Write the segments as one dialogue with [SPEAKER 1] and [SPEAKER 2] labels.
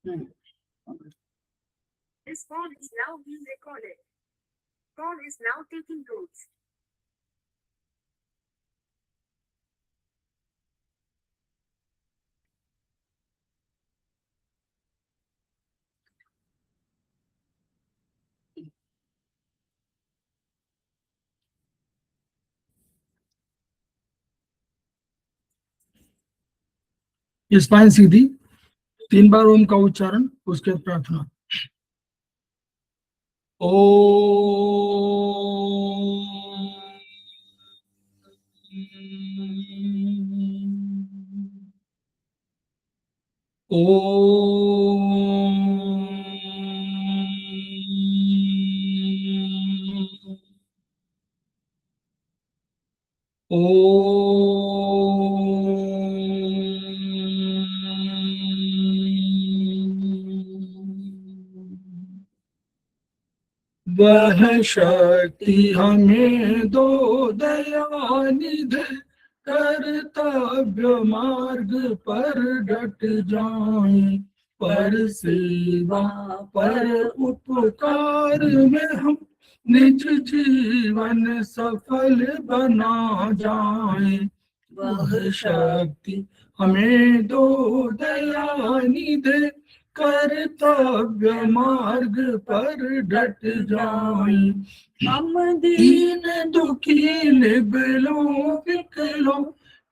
[SPEAKER 1] Hmm.
[SPEAKER 2] This call is now being recorded. Call is now taking place.
[SPEAKER 3] Spine सीधी, 3 बार ओम का उच्चारण, उसके बाद प्रार्थना। वह शक्ति हमें दो दयानिधि, कर्तव्य मार्ग पर डट जाएं, पर सेवा पर उपकार में हम निज जीवन सफल बना जाएं। वह शक्ति हमें दो दयानिधि, कर्तव्य मार्ग पर डट जाएं।
[SPEAKER 1] हम
[SPEAKER 3] दीन दुखी निबलों विकलों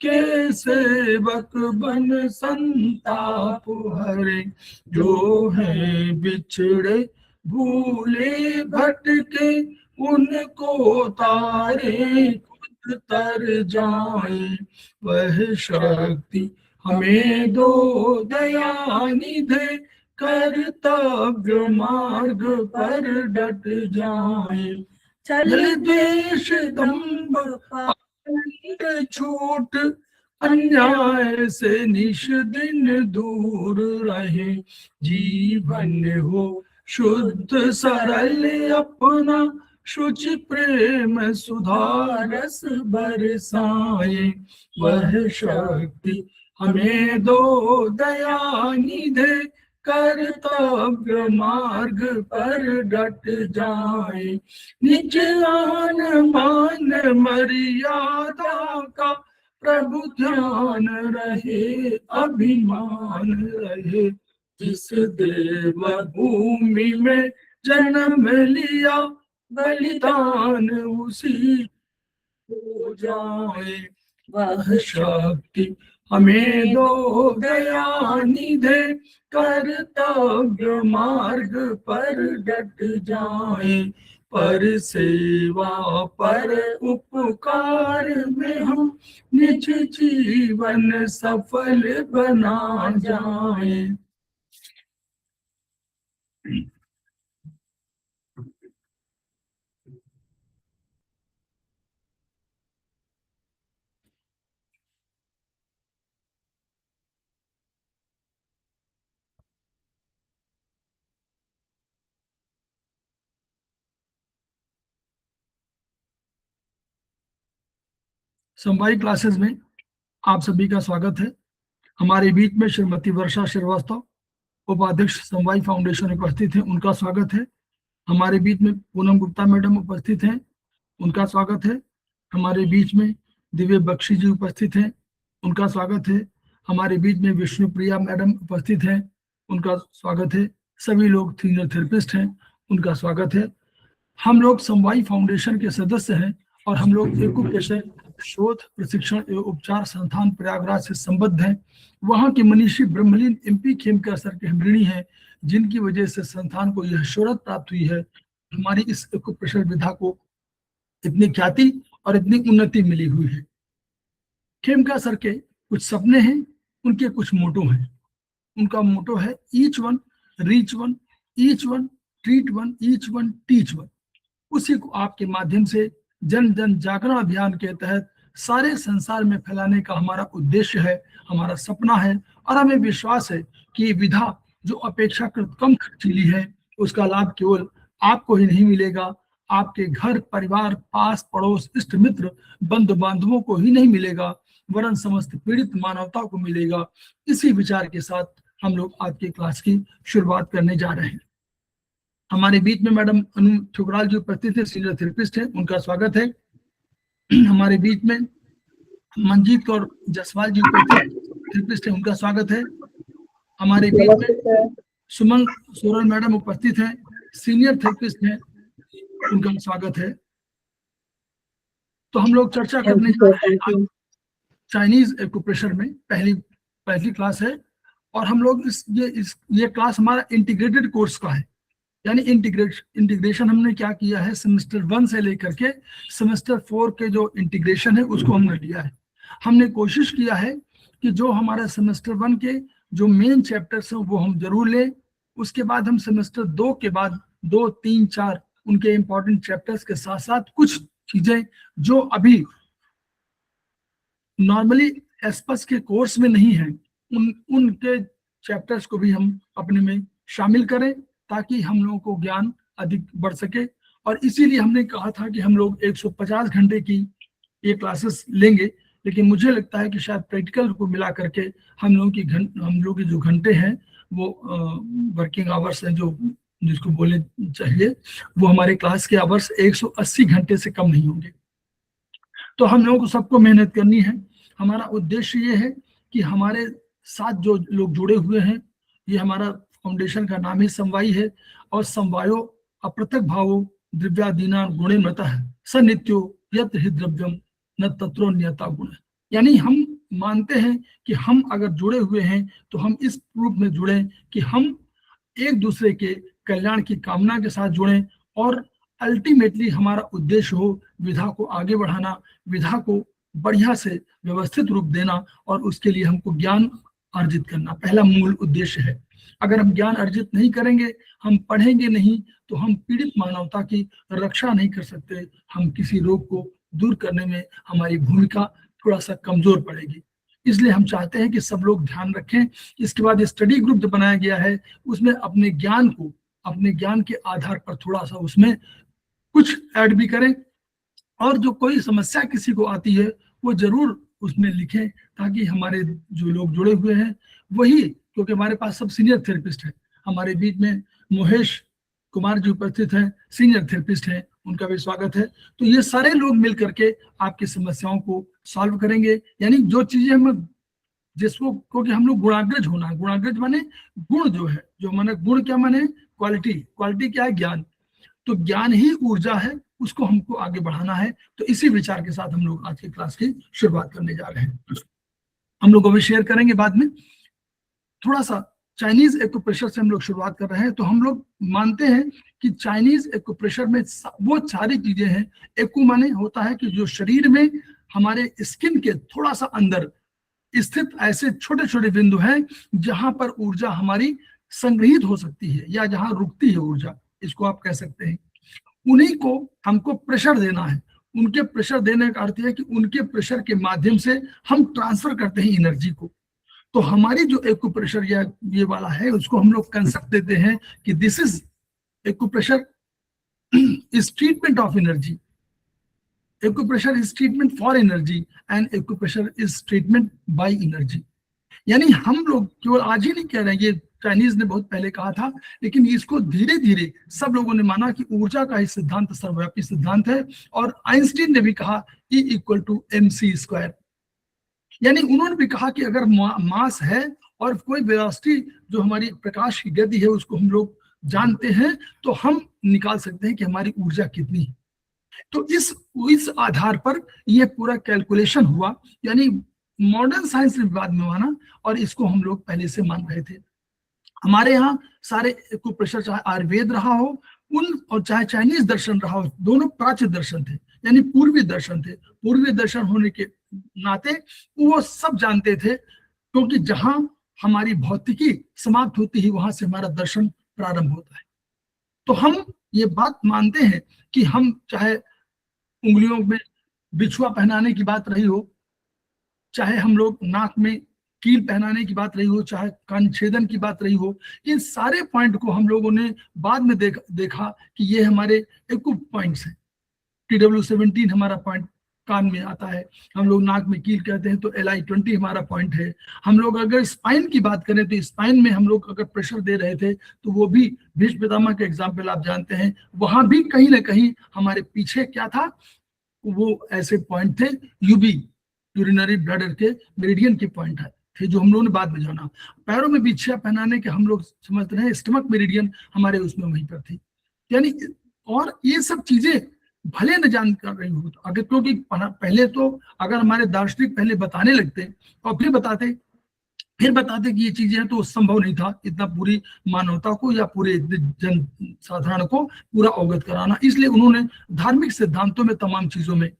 [SPEAKER 3] के सेवक बन संताप हरे, जो है बिछड़े भूले भटके उनको तारे खुद तर जाएं। वह शक्ति हमें दो दयानिधि, कर्तव्य मार्ग पर डट जाएं।
[SPEAKER 1] चल
[SPEAKER 3] देश दम्भ पाप छूट, अन्याय से निश दिन दूर रहे, जीवन हो शुद्ध सरल अपना, शुचि प्रेम सुधारस बरसाए। वह शक्ति हमें दो दयानिधि, कर्तव्य मार्ग पर डट जाए। निज आन मान मर्यादा का प्रभु ध्यान रहे, अभिमान रहे। जिस देव भूमि में जन्म लिया, बलिदान उसी हो जाए। वह शक्ति हमें दो दयानिधि, कर्तव्य मार्ग पर डट जाए, पर सेवा पर उपकार में हम निज जीवन सफल बना जाए। समवायी क्लासेस में आप सभी का स्वागत है। हमारे बीच में श्रीमती वर्षा श्रीवास्तव, उपाध्यक्ष समवायी फाउंडेशन उपस्थित हैं, उनका स्वागत है। हमारे बीच में पूनम गुप्ता मैडम उपस्थित हैं, उनका स्वागत है। हमारे बीच में दिव्य बख्शी जी उपस्थित हैं, उनका स्वागत है। हमारे बीच में विष्णु प्रिया मैडम उपस्थित हैं, उनका स्वागत है। सभी लोग सीनियर थेरेपिस्ट हैं, उनका स्वागत है। हम लोग समवायी फाउंडेशन के सदस्य हैं और हम लोग एक्यूप्रेशर शोध प्रशिक्षण एवं उपचार संस्थान प्रयागराज से संबद्ध हैं। वहाँ के मनीषी ब्रह्मलीन MP खेमकर सर के हम ऋणी हैं, जिनकी वजह से संस्थान को यह शोहरत प्राप्त हुई है। हमारी इस एक्यूप्रेशर विधा को इतनी ख्याति और इतनी उन्नति मिली हुई है। खेमकर सर के कुछ सपने हैं, उनके कुछ मोटो हैं। उनका मोटो है each one reach one, each one treat one, each one teach one. उसी को आपके माध्यम से जन जन जागरण अभियान के तहत सारे संसार में फैलाने का हमारा उद्देश्य है, हमारा सपना है। और हमें विश्वास है कि ये विधा जो अपेक्षाकृत कम खर्चीली है, उसका लाभ केवल आपको ही नहीं मिलेगा, आपके घर परिवार, पास पड़ोस, इष्ट मित्र, बंधु बांधवों को ही नहीं मिलेगा, वरन समस्त पीड़ित मानवता को मिलेगा। इसी विचार के साथ हम लोग आज की क्लास की शुरुआत करने जा रहे हैं। हमारे बीच में मैडम अनु ठुकराल जी उपस्थित है, सीनियर थेरेपिस्ट है, उनका स्वागत है। हमारे बीच में मंजीत कौर जसवाल जी उपस्थित थेरेपिस्ट है, उनका स्वागत है। हमारे बीच में सुमन सोरल मैडम उपस्थित हैं, सीनियर थेरेपिस्ट हैं, उनका स्वागत है। तो हम लोग चर्चा करने जा रहे हैं चाइनीज एक्यूप्रेशर में पहली क्लास है, और हम लोग ये क्लास हमारा इंटीग्रेटेड कोर्स का है। यानी इंटीग्रेशन हमने क्या किया है, सेमेस्टर 1 से लेकर के सेमेस्टर 4 के जो इंटीग्रेशन है उसको हमने लिया है। हमने कोशिश किया है कि जो हमारा सेमेस्टर 1 के जो मेन चैप्टर्स हैं वो हम जरूर लें, उसके बाद हम सेमेस्टर 2 के बाद 2, 3, 4 उनके इंपॉर्टेंट चैप्टर्स के साथ साथ कुछ चीजें जो अभी नॉर्मली एस्पस के कोर्स में नहीं है उनके चैप्टर्स को भी हम अपने में शामिल करें, ताकि हम लोगों को ज्ञान अधिक बढ़ सके। और इसीलिए हमने कहा था कि हम लोग 150 घंटे की ये क्लासेस लेंगे, लेकिन मुझे लगता है कि शायद प्रैक्टिकल को मिला करके हम लोग की जो घंटे हैं वो वर्किंग आवर्स हैं, जो जिसको बोलने चाहिए, वो हमारे क्लास के आवर्स 180 घंटे से कम नहीं होंगे। तो हम लोगों को सबको मेहनत करनी है। हमारा उद्देश्य ये है कि हमारे साथ जो लोग जुड़े हुए हैं, ये हमारा फाउंडेशन का नाम ही समवाई है, और समवायो अप्रत्यक भावो द्रव्यादीना गुणे मता है स नित्यो यत्र हि द्रव्यम न तत्रो नियता गुण। यानी हम मानते हैं कि हम अगर जुड़े हुए हैं तो हम इस रूप में जुड़े कि हम एक दूसरे के कल्याण की कामना के साथ जुड़ें, और अल्टीमेटली हमारा उद्देश्य हो विधा को आगे बढ़ाना, विधा को बढ़िया से व्यवस्थित रूप देना, और उसके लिए हमको ज्ञान अर्जित करना पहला मूल उद्देश्य है। अगर हम ज्ञान अर्जित नहीं करेंगे, हम पढ़ेंगे नहीं, तो हम पीड़ित मानवता की रक्षा नहीं कर सकते। हम किसी रोग को दूर करने में हमारी भूमिका थोड़ा सा कमजोर पड़ेगी। इसलिए हम चाहते हैं कि सब लोग ध्यान रखें। इसके बाद स्टडी ग्रुप जो बनाया गया है उसमें अपने ज्ञान के आधार पर थोड़ा सा उसमें कुछ ऐड भी करें, और जो कोई समस्या किसी को आती है वो जरूर उसमें लिखें, ताकि हमारे जो लोग जुड़े हुए हैं वही, क्योंकि हमारे पास सब सीनियर थेरेपिस्ट हैं। हमारे बीच में मोहेश कुमार जी उपस्थित हैं, सीनियर थेरेपिस्ट हैं, उनका भी स्वागत है। तो ये सारे लोग मिल करके आपकी समस्याओं को सॉल्व करेंगे। यानी जो चीजें हम जिसको, क्योंकि हम लोग गुणाग्रज होना, गुणाग्रज माने गुण जो है, जो माने गुण क्या माने क्वालिटी क्या है, ज्ञान। तो ज्ञान ही ऊर्जा है, उसको हमको आगे बढ़ाना है। तो इसी विचार के साथ हम लोग आज की क्लास की शुरुआत करने जा रहे हैं। हम लोग अभी शेयर करेंगे बाद में। थोड़ा सा चाइनीज एक्यूप्रेशर से हम लोग शुरुआत कर रहे हैं। तो हम लोग मानते हैं कि चाइनीज एक्यूप्रेशर में वो सारी चीजें हैं। एक्यू माने होता है कि जो शरीर में हमारे स्किन के थोड़ा सा अंदर स्थित ऐसे छोटे छोटे बिंदु हैं जहां पर ऊर्जा हमारी संग्रहित हो सकती है, या जहां रुकती है ऊर्जा, इसको आप कह सकते हैं। उन्हीं को हमको प्रेशर देना है। उनके प्रेशर देने का अर्थ है कि उनके प्रेशर के माध्यम से हम ट्रांसफर करते हैं एनर्जी को। तो हमारी जो एक्यूप्रेशर या ये वाला है उसको हम लोग कंसेप्ट देते हैं कि this is acupressure is treatment of energy, acupressure is treatment for energy, and acupressure is treatment by energy. यानी हम लोग केवल आज ही नहीं कह रहे हैं, ये चाइनीज ने बहुत पहले कहा था, लेकिन इसको धीरे धीरे सब लोगों ने माना कि ऊर्जा का ही सिद्धांत सर्वव्यापी सिद्धांत है। और आइंस्टीन ने भी कहा E=mc²। यानी उन्होंने भी कहा कि अगर मास है और कोई वेलोसिटी जो हमारी प्रकाश की गति है उसको हम लोग जानते हैं, तो हम निकाल सकते हैं कि हमारी ऊर्जा कितनी है। तो इस आधार पर यह पूरा कैलकुलेशन हुआ। यानी मॉडर्न साइंस ने बाद में माना, और इसको हम लोग पहले से मान रहे थे। हमारे यहाँ सारे एक्यूप्रेशर, चाहे आयुर्वेद रहा हो और चाहे चाइनीज दर्शन रहा हो, दोनों प्राच्य दर्शन थे, यानी पूर्वी दर्शन थे। पूर्वी दर्शन होने के नाते वो सब जानते थे, क्योंकि जहां हमारी भौतिकी समाप्त होती है वहां से हमारा दर्शन प्रारंभ होता है। तो हम ये बात मानते हैं कि हम चाहे उंगलियों में बिछुआ पहनाने की बात रही हो, चाहे हम लोग नाक में कील पहनाने की बात रही हो, चाहे कान छेदन की बात रही हो, इन सारे पॉइंट को हम लोगों ने बाद में देखा कि ये हमारे एक्यू पॉइंट्स हैं। TW17 हमारा पॉइंट कान में आता है, हम लोग नाक में कील कहते हैं, तो LI20 हमारा पॉइंट है। हम लोग अगर स्पाइन की बात करें तो स्पाइन में हम लोग अगर प्रेशर दे रहे थे तो वो भी भीष्म पितामह का एग्जाम्पल आप जानते हैं, वहां भी कहीं ना कहीं हमारे पीछे क्या था, वो ऐसे पॉइंट थे, यूबी यूरिनरी ब्लडर के मेरिडियन के पॉइंट थे, जो हम लोगों ने बाद में जाना। पैरों में बिछिया पहनाने के हम लोग समझते हैं, स्टमक मेरिडियन हमारे उसमें वहीं पर थी, यानी और ये सब चीजें भले न जान कर रही हो, अगर क्योंकि पहले तो अगर हमारे दार्शनिक पहले बताने लगते और फिर बताते कि ये चीजें हैं, तो संभव नहीं था इतना पूरी मानवता को या पूरे जन साधारण को पूरा अवगत कराना, इसलिए उन्होंने धार्मिक सिद्धांतों में तमाम चीजों में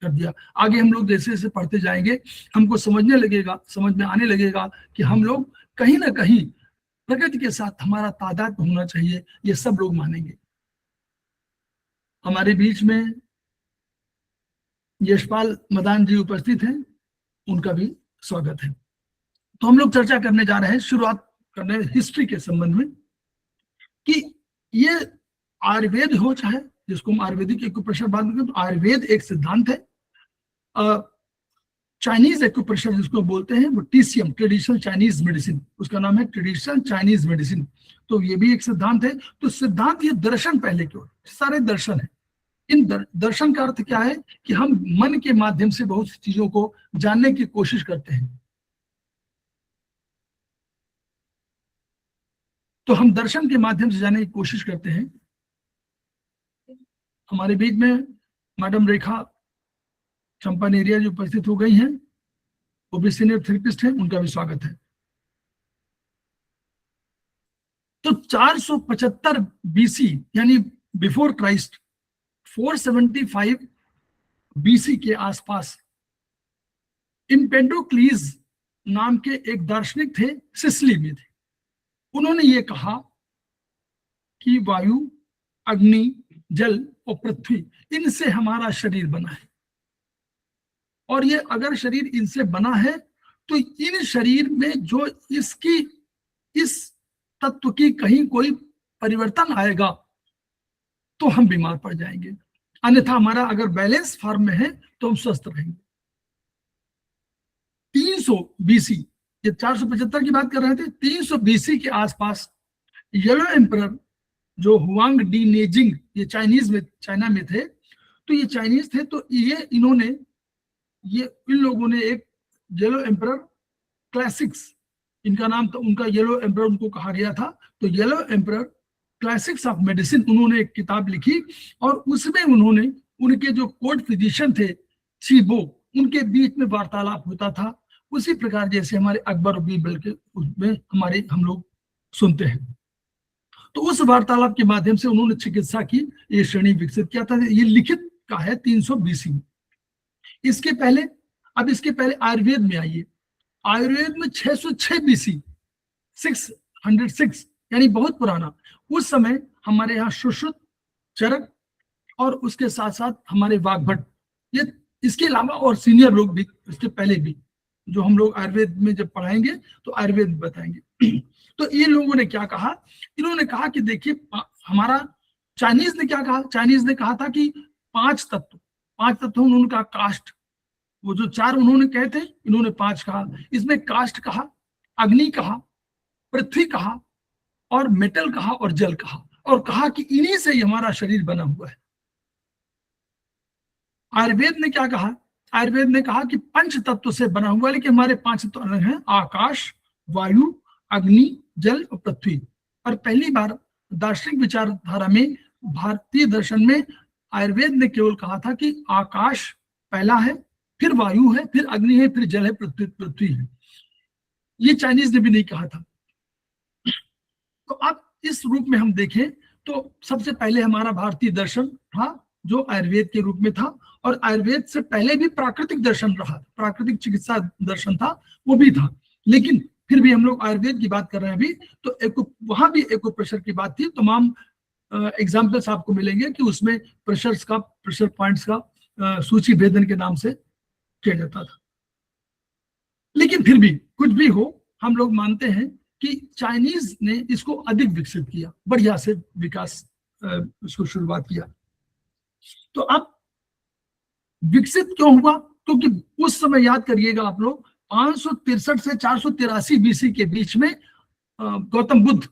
[SPEAKER 3] कर दिया। आगे हम लोग जैसे जैसे पढ़ते जाएंगे हमको समझ में आने लगेगा कि हम लोग कहीं ना कहीं प्रकृति के साथ हमारा तादाद होना चाहिए, ये सब लोग मानेंगे। हमारे बीच में यशपाल मदान जी उपस्थित हैं, उनका भी स्वागत है। तो हम लोग चर्चा करने जा रहे हैं, शुरुआत करने हिस्ट्री के संबंध में, कि ये आयुर्वेद हो चाहे जिसको हम आयुर्वेदिक एक्यूप्रेशर बात करें, तो आयुर्वेद एक सिद्धांत है। चाइनीज एक्यूप्रेशर जिसको बोलते हैं वो TCM, ट्रेडिशनल चाइनीज मेडिसिन, उसका नाम है ट्रेडिशनल चाइनीज मेडिसिन, तो ये भी एक सिद्धांत है। तो सिद्धांत ये दर्शन पहले की ओर, सारे दर्शन है। इन दर्शन का अर्थ क्या है कि हम मन के माध्यम से बहुत सी चीजों को जानने की कोशिश करते हैं, तो हम दर्शन के माध्यम से जानने की कोशिश करते हैं। हमारे बीच में मैडम रेखा चंपानेरिया जो उपस्थित हो गई हैं, वो भी सीनियर थेरेपिस्ट हैं, उनका भी स्वागत है। तो 475 BC यानी बिफोर क्राइस्ट, 475 BC के आसपास एम्पेडोक्लीज नाम के एक दार्शनिक थे, सिसिली में थे। उन्होंने ये कहा कि वायु, अग्नि, जल और पृथ्वी, इनसे हमारा शरीर बना है, और ये अगर शरीर इनसे बना है तो इन शरीर में जो इस तत्व की कहीं कोई परिवर्तन आएगा तो हम बीमार पड़ जाएंगे, अन्यथा हमारा अगर बैलेंस फॉर्म में है तो हम स्वस्थ रहेंगे। 300 BC, ये 475 की बात कर रहे थे, 300 BC के आसपास येलो एम्परर जो हुआंग डी नेजिंग, ये चाइना में थे, तो ये चाइनीज थे, तो ये इन लोगों ने एक येलो एम्परर क्लासिक्स, इनका नाम था, उनका येलो एम्परर उनको कहा गया था, तो yellow emperor classics of medicine उन्होंने एक किताब लिखी, और उसमें उन्होंने उनके जो कोर्ट फिजिशियन थे चीबो, उनके बीच में वार्तालाप होता था, उसी प्रकार जैसे हमारे अकबर और बीरबल के उसमें हम लोग सुनते हैं। तो उस वार्तालाप के माध्यम से उन्होंने चिकित्सा की ये श्रेणी विकसित किया था। ये लिखित का है 300 BC में। इसके पहले आयुर्वेद में आइए, आयुर्वेद में 606 BC, 606 यानी बहुत पुराना। उस समय हमारे यहाँ सुश्रुत, चरक और उसके साथ साथ हमारे वाग्भट, ये इसके अलावा और सीनियर लोग भी इसके पहले भी, जो हम लोग आयुर्वेद में जब पढ़ाएंगे तो आयुर्वेद में बताएंगे। तो ये लोगों ने क्या कहा, इन्होंने कहा कि देखिए हमारा चाइनीज ने क्या कहा, चाइनीज ने कहा था कि पांच तत्व उन्होंने कहा, कास्ट, वो जो 4 उन्होंने कहे थे, इन्होंने 5 कहा। इसमें कास्ट कहा, अग्नि कहा, पृथ्वी कहा, और मेटल कहा, और जल कहा, और कहा कि इन्हीं से ही हमारा शरीर बना हुआ है। आयुर्वेद ने क्या कहा, आयुर्वेद ने कहा कि पंच तत्व से बना हुआ, लेकिन हमारे 5 तत्व अलग हैं, आकाश, वायु, अग्नि, जल और पृथ्वी। और पहली बार दार्शनिक विचारधारा में, भारतीय दर्शन में, आयुर्वेद ने केवल कहा था कि आकाश पहला है, फिर वायु है, फिर अग्नि है, फिर जल है, पृथ्वी है। ये चाइनीज ने भी नहीं कहा था। तो अब इस रूप में हम देखें तो सबसे पहले हमारा भारतीय दर्शन था जो आयुर्वेद के रूप में था, और आयुर्वेद से पहले भी प्राकृतिक दर्शन रहा, प्राकृतिक चिकित्सा दर्शन था, वो भी था। लेकिन फिर भी हम लोग आयुर्वेद की बात कर रहे हैं अभी, तो वहां भी एक्यूप्रेशर की बात थी। तमाम एग्जाम्पल्स आपको मिलेंगे कि उसमें प्रेशर पॉइंट्स का सूची भेदन के नाम से किया जाता था। लेकिन फिर भी कुछ भी हो, हम लोग मानते हैं कि चाइनीज ने इसको अधिक विकसित किया, बढ़िया से विकास उसको शुरुआत किया। तो अब विकसित क्यों हुआ? क्योंकि उस समय याद करिएगा आप लोग, 563 से 483 बीसी के बीच में गौतम बुद्ध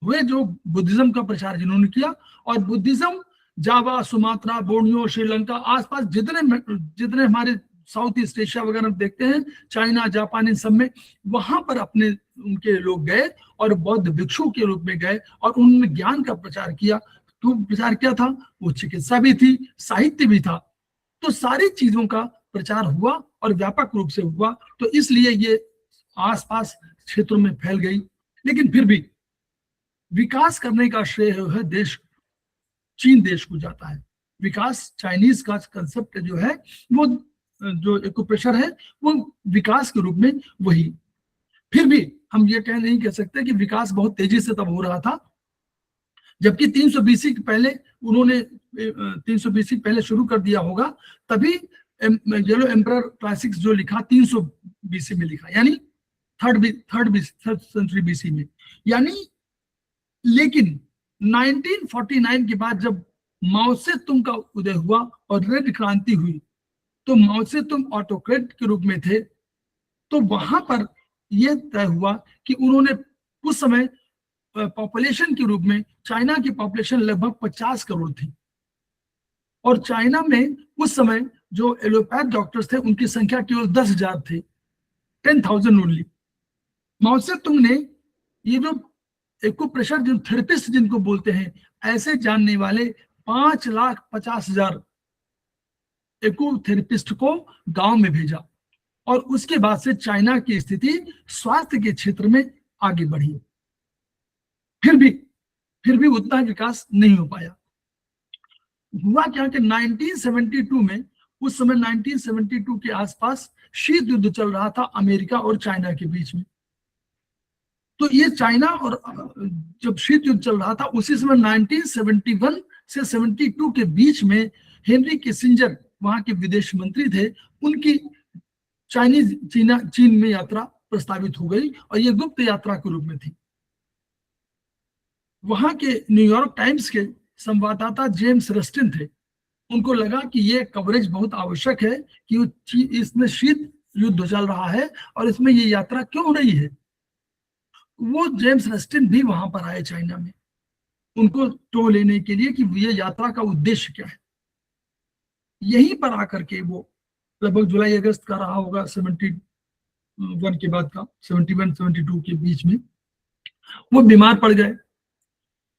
[SPEAKER 3] हुए, जो बुद्धिज्म का प्रचार जिन्होंने किया। और बुद्धिज्म जावा, सुमात्रा, बोर्नियो, श्रीलंका, आसपास जितने हमारे साउथ ईस्ट एशिया वगैरह देखते हैं, चाइना, जापान, इन सब में, वहां पर अपने उनके लोग गए और बौद्ध भिक्षु के रूप में गए और उन्होंने ज्ञान का प्रचार किया। तो प्रचार क्या था? वो चिकित्सा भी थी, साहित्य भी था, तो सारी चीजों का प्रचार हुआ और व्यापक रूप से हुआ। तो इसलिए ये आसपास क्षेत्रों में फैल गई। लेकिन फिर भी विकास करने का श्रेय है देश, चीन देश को जाता है। विकास, चाइनीज का कंसेप्ट जो है, वो जो एक्यूप्रेशर है, वो विकास के रूप में वही। फिर भी हम ये नहीं कह सकते कि विकास बहुत तेजी से तब हो रहा था, जबकि 300 बीसी पहले उन्होंने 300 बीसी पहले शुरू कर दिया होगा, तभी येलो एम्परर क्लासिक्स जो लिखा 300 बीसी में लिखा, यानी थर्ड सेंचुरी बीसी में, यानी। लेकिन 1949 के बाद जब माओ से तुंग का उदय हुआ और रेड क्रांति हुई, तो माओ से तुंग ऑटोक्रेट के रूप में थे। तो वहां पर यह तय हुआ कि उन्होंने उस समय पॉपुलेशन के रूप में, चाइना की पॉपुलेशन लगभग 50 करोड़ थी, और चाइना में उस समय जो एलोपैथ डॉक्टर्स थे उनकी संख्या केवल 10,000 थे, 10,000 ओनली। माओ से तुंग ने ये जो एक्यूप्रेशर, जो थेरेपिस्ट जिनको बोलते हैं, ऐसे जानने वाले 5,50,000 एक्यूथेरेपिस्ट को गांव में भेजा, और उसके बाद से चाइना की स्थिति स्वास्थ्य के क्षेत्र में आगे बढ़ी। फिर भी उतना विकास नहीं हो पाया। हुआ क्या कि 1972 में, उस समय 1972 के आसपास शीत युद्ध चल रहा था अमेरिका और चाइना के बीच में। तो ये चाइना और जब शीत युद्ध चल रहा था, उसी समय 1971 से 72 के बीच में हेनरी किसिंजर, वहां के विदेश मंत्री थे, उनकी चीन में यात्रा प्रस्तावित हो गई, और ये गुप्त यात्रा के रूप में थी। वहां के न्यूयॉर्क टाइम्स के संवाददाता जेम्स रस्टिन थे, उनको लगा कि ये कवरेज बहुत आवश्यक है कि इसमें शीत युद्ध चल रहा है और इसमें ये यात्रा क्यों हो रही है। वो जेम्स रस्टिन भी वहां पर आए चाइना में, उनको टो लेने के लिए कि ये यात्रा का उद्देश्य क्या है। यहीं पर आकर के वो लगभग जुलाई अगस्त का रहा होगा, 71 के बाद का, 71-72 के बीच में वो बीमार पड़ गए।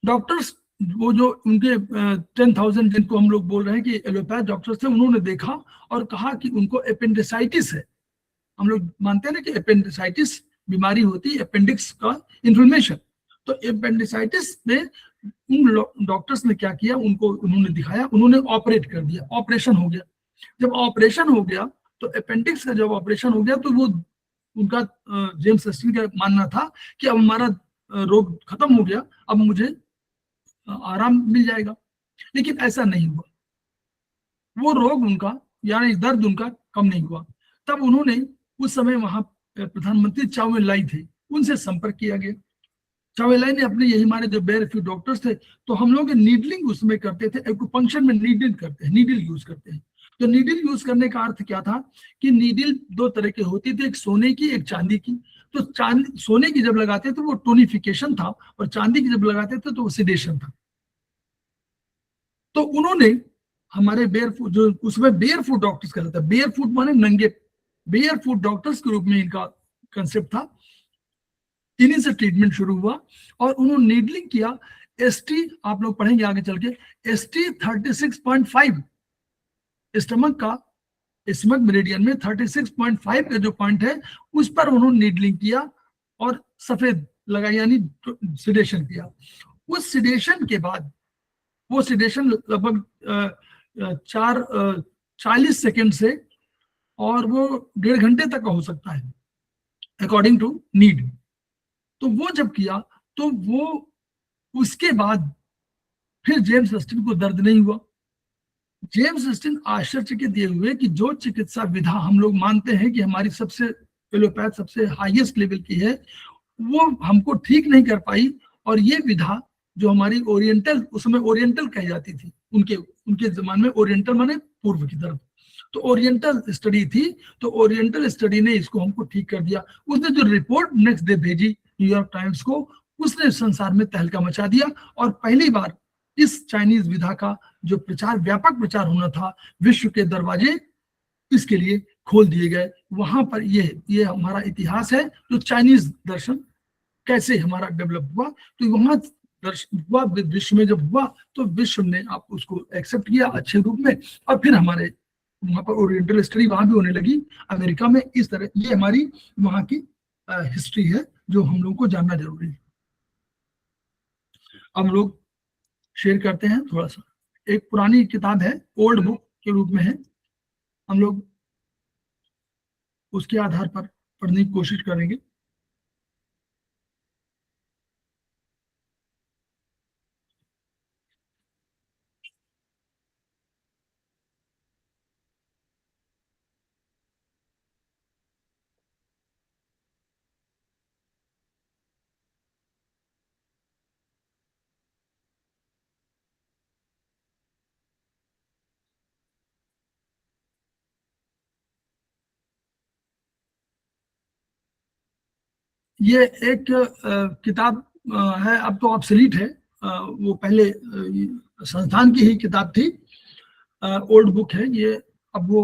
[SPEAKER 3] डॉक्टर्स, वो जो उनके 10,000 जिनको हम लोग बोल रहे हैं कि एलोपैथ डॉक्टर्स थे, उन्होंने देखा और कहा कि उनको अपेंडिसाइटिस है। हम लोग मानते हैं ना कि अपेंडिसाइटिस बीमारी होती है, अपेंडिक्स का इन्फ्लेमेशन। तो अपेंडिसाइटिस में उन डॉक्टर्स ने क्या किया, उनको उन्होंने दिखाया, उन्होंने ऑपरेट कर दिया, ऑपरेशन हो गया। जब ऑपरेशन हो गया तो अपेंडिक्स का जब ऑपरेशन हो गया, तो वो उनका जेम्स रस्टिन का मानना था कि अब हमारा रोग खत्म हो गया, अब मुझे आराम मिल जाएगा। लेकिन ऐसा नहीं हुआ, वो रोग उनका, यानी दर्द उनका कम नहीं हुआ। तब उन्होंने, उस समय वहां प्रधानमंत्री चाउ एन लाई थे, उनसे संपर्क किया गया। चाउ एन लाई ने अपने, यही हमारे जो बेयर डॉक्टर्स थे, तो हम लोग नीडलिंग उसमें करते थे, एक्यूपंक्चर में नीडल करते हैं, नीडल यूज करते हैं। तो नीडल यूज करने का अर्थ क्या था कि नीडल दो तरह की होती थी, एक सोने की, एक चांदी की। तो सोने की जब लगाते थे वो टोनिफिकेशन था, और चांदी की जब लगाते थे तो वो सिडेशन था। तो उन्होंने हमारे बेयरफुट, जो उसमें बेयरफुट डॉक्टर्स कहते थे, बेयरफुट माने नंगे, बेयरफुट डॉक्टर्स के रूप में इनका कंसेप्ट था। इन्हीं से ट्रीटमेंट शुरू हुआ और उन्होंने नीडलिंग किया। एसटी, आप लोग पढ़ेंगे आगे चल के, एसटी 36.5 स्टमक का, स्टमक मेरिडियन में 36.5 का जो पॉइंट है, उस पर उन्होंने नीडलिंग किया और सफेद लगाई, यानी सिडेशन किया। उस सिडेशन के बाद, वो सिडेशन लगभग 40 सेकेंड से और वो 1.5 घंटे तक का हो सकता है, अकॉर्डिंग टू नीड। तो वो जब किया तो वो, उसके बाद फिर जेम्स रस्टिन को दर्द नहीं हुआ। जेम्स रस्टिन आश्चर्यचकित दिए हुए कि जो चिकित्सा विधा हम लोग मानते हैं कि हमारी सबसे एलोपैथ सबसे हाईएस्ट लेवल की है, वो हमको ठीक नहीं कर पाई। और ये विधा जो हमारी ओरिएंटल, उसमें ओरिएंटल कही जाती थी, उनके उनके जमाने में ओरिएंटल माने पूर्व की तरफ, तो ओरिएंटल स्टडी थी, तो ओरिएंटल स्टडी ने इसको हमको ठीक कर दिया। उसने जो रिपोर्ट नेक्स्ट डे भेजी न्यूयॉर्क टाइम्स को, उसने संसार में तहलका मचा दिया, और पहली बार इस चाइनीज विधा का जो प्रचार, व्यापक प्रचार होना था, विश्व के दरवाजे इसके लिए खोल दिए गए। वहां पर ये हमारा इतिहास है, जो चाइनीज दर्शन कैसे हमारा डेवलप हुआ। तो वहां दर्शन हुआ, विश्व में जब हुआ तो विश्व ने आप उसको एक्सेप्ट किया अच्छे रूप में, और फिर हमारे वहां पर ओरिएंटल स्टडी वहां भी होने लगी अमेरिका में। इस तरह ये हमारी वहां की हिस्ट्री है जो हम लोग को जानना जरूरी है। हम लोग शेयर करते हैं थोड़ा सा, एक पुरानी किताब है, ओल्ड बुक के रूप में है, हम लोग उसके आधार पर पढ़ने की कोशिश करेंगे। ये एक किताब है, अब तो ऑब्सोलीट है, वो पहले संस्थान की ही किताब थी, ओल्ड बुक है ये, अब वो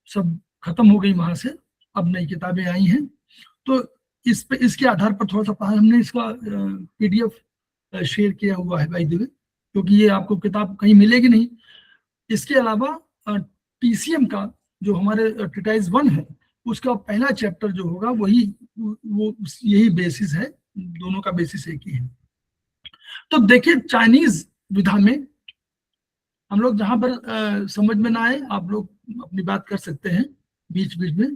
[SPEAKER 3] सब खत्म हो गई वहां से, अब नई किताबें आई हैं। तो इस पे, इसके आधार पर थोड़ा सा पढ़ा, हमने इसका पीडीएफ शेयर किया हुआ है बाय द वे, क्योंकि ये आपको किताब कहीं मिलेगी नहीं। इसके अलावा टीसीएम का जो हमारे ट्रिटाइज 1 है, उसका पहला चैप्टर जो होगा वही वो यही बेसिस है, दोनों का बेसिस एक ही है। तो देखिए चाइनीज विधा में हम लोग जहां पर समझ में ना आए, आप लोग अपनी बात कर सकते हैं बीच बीच में।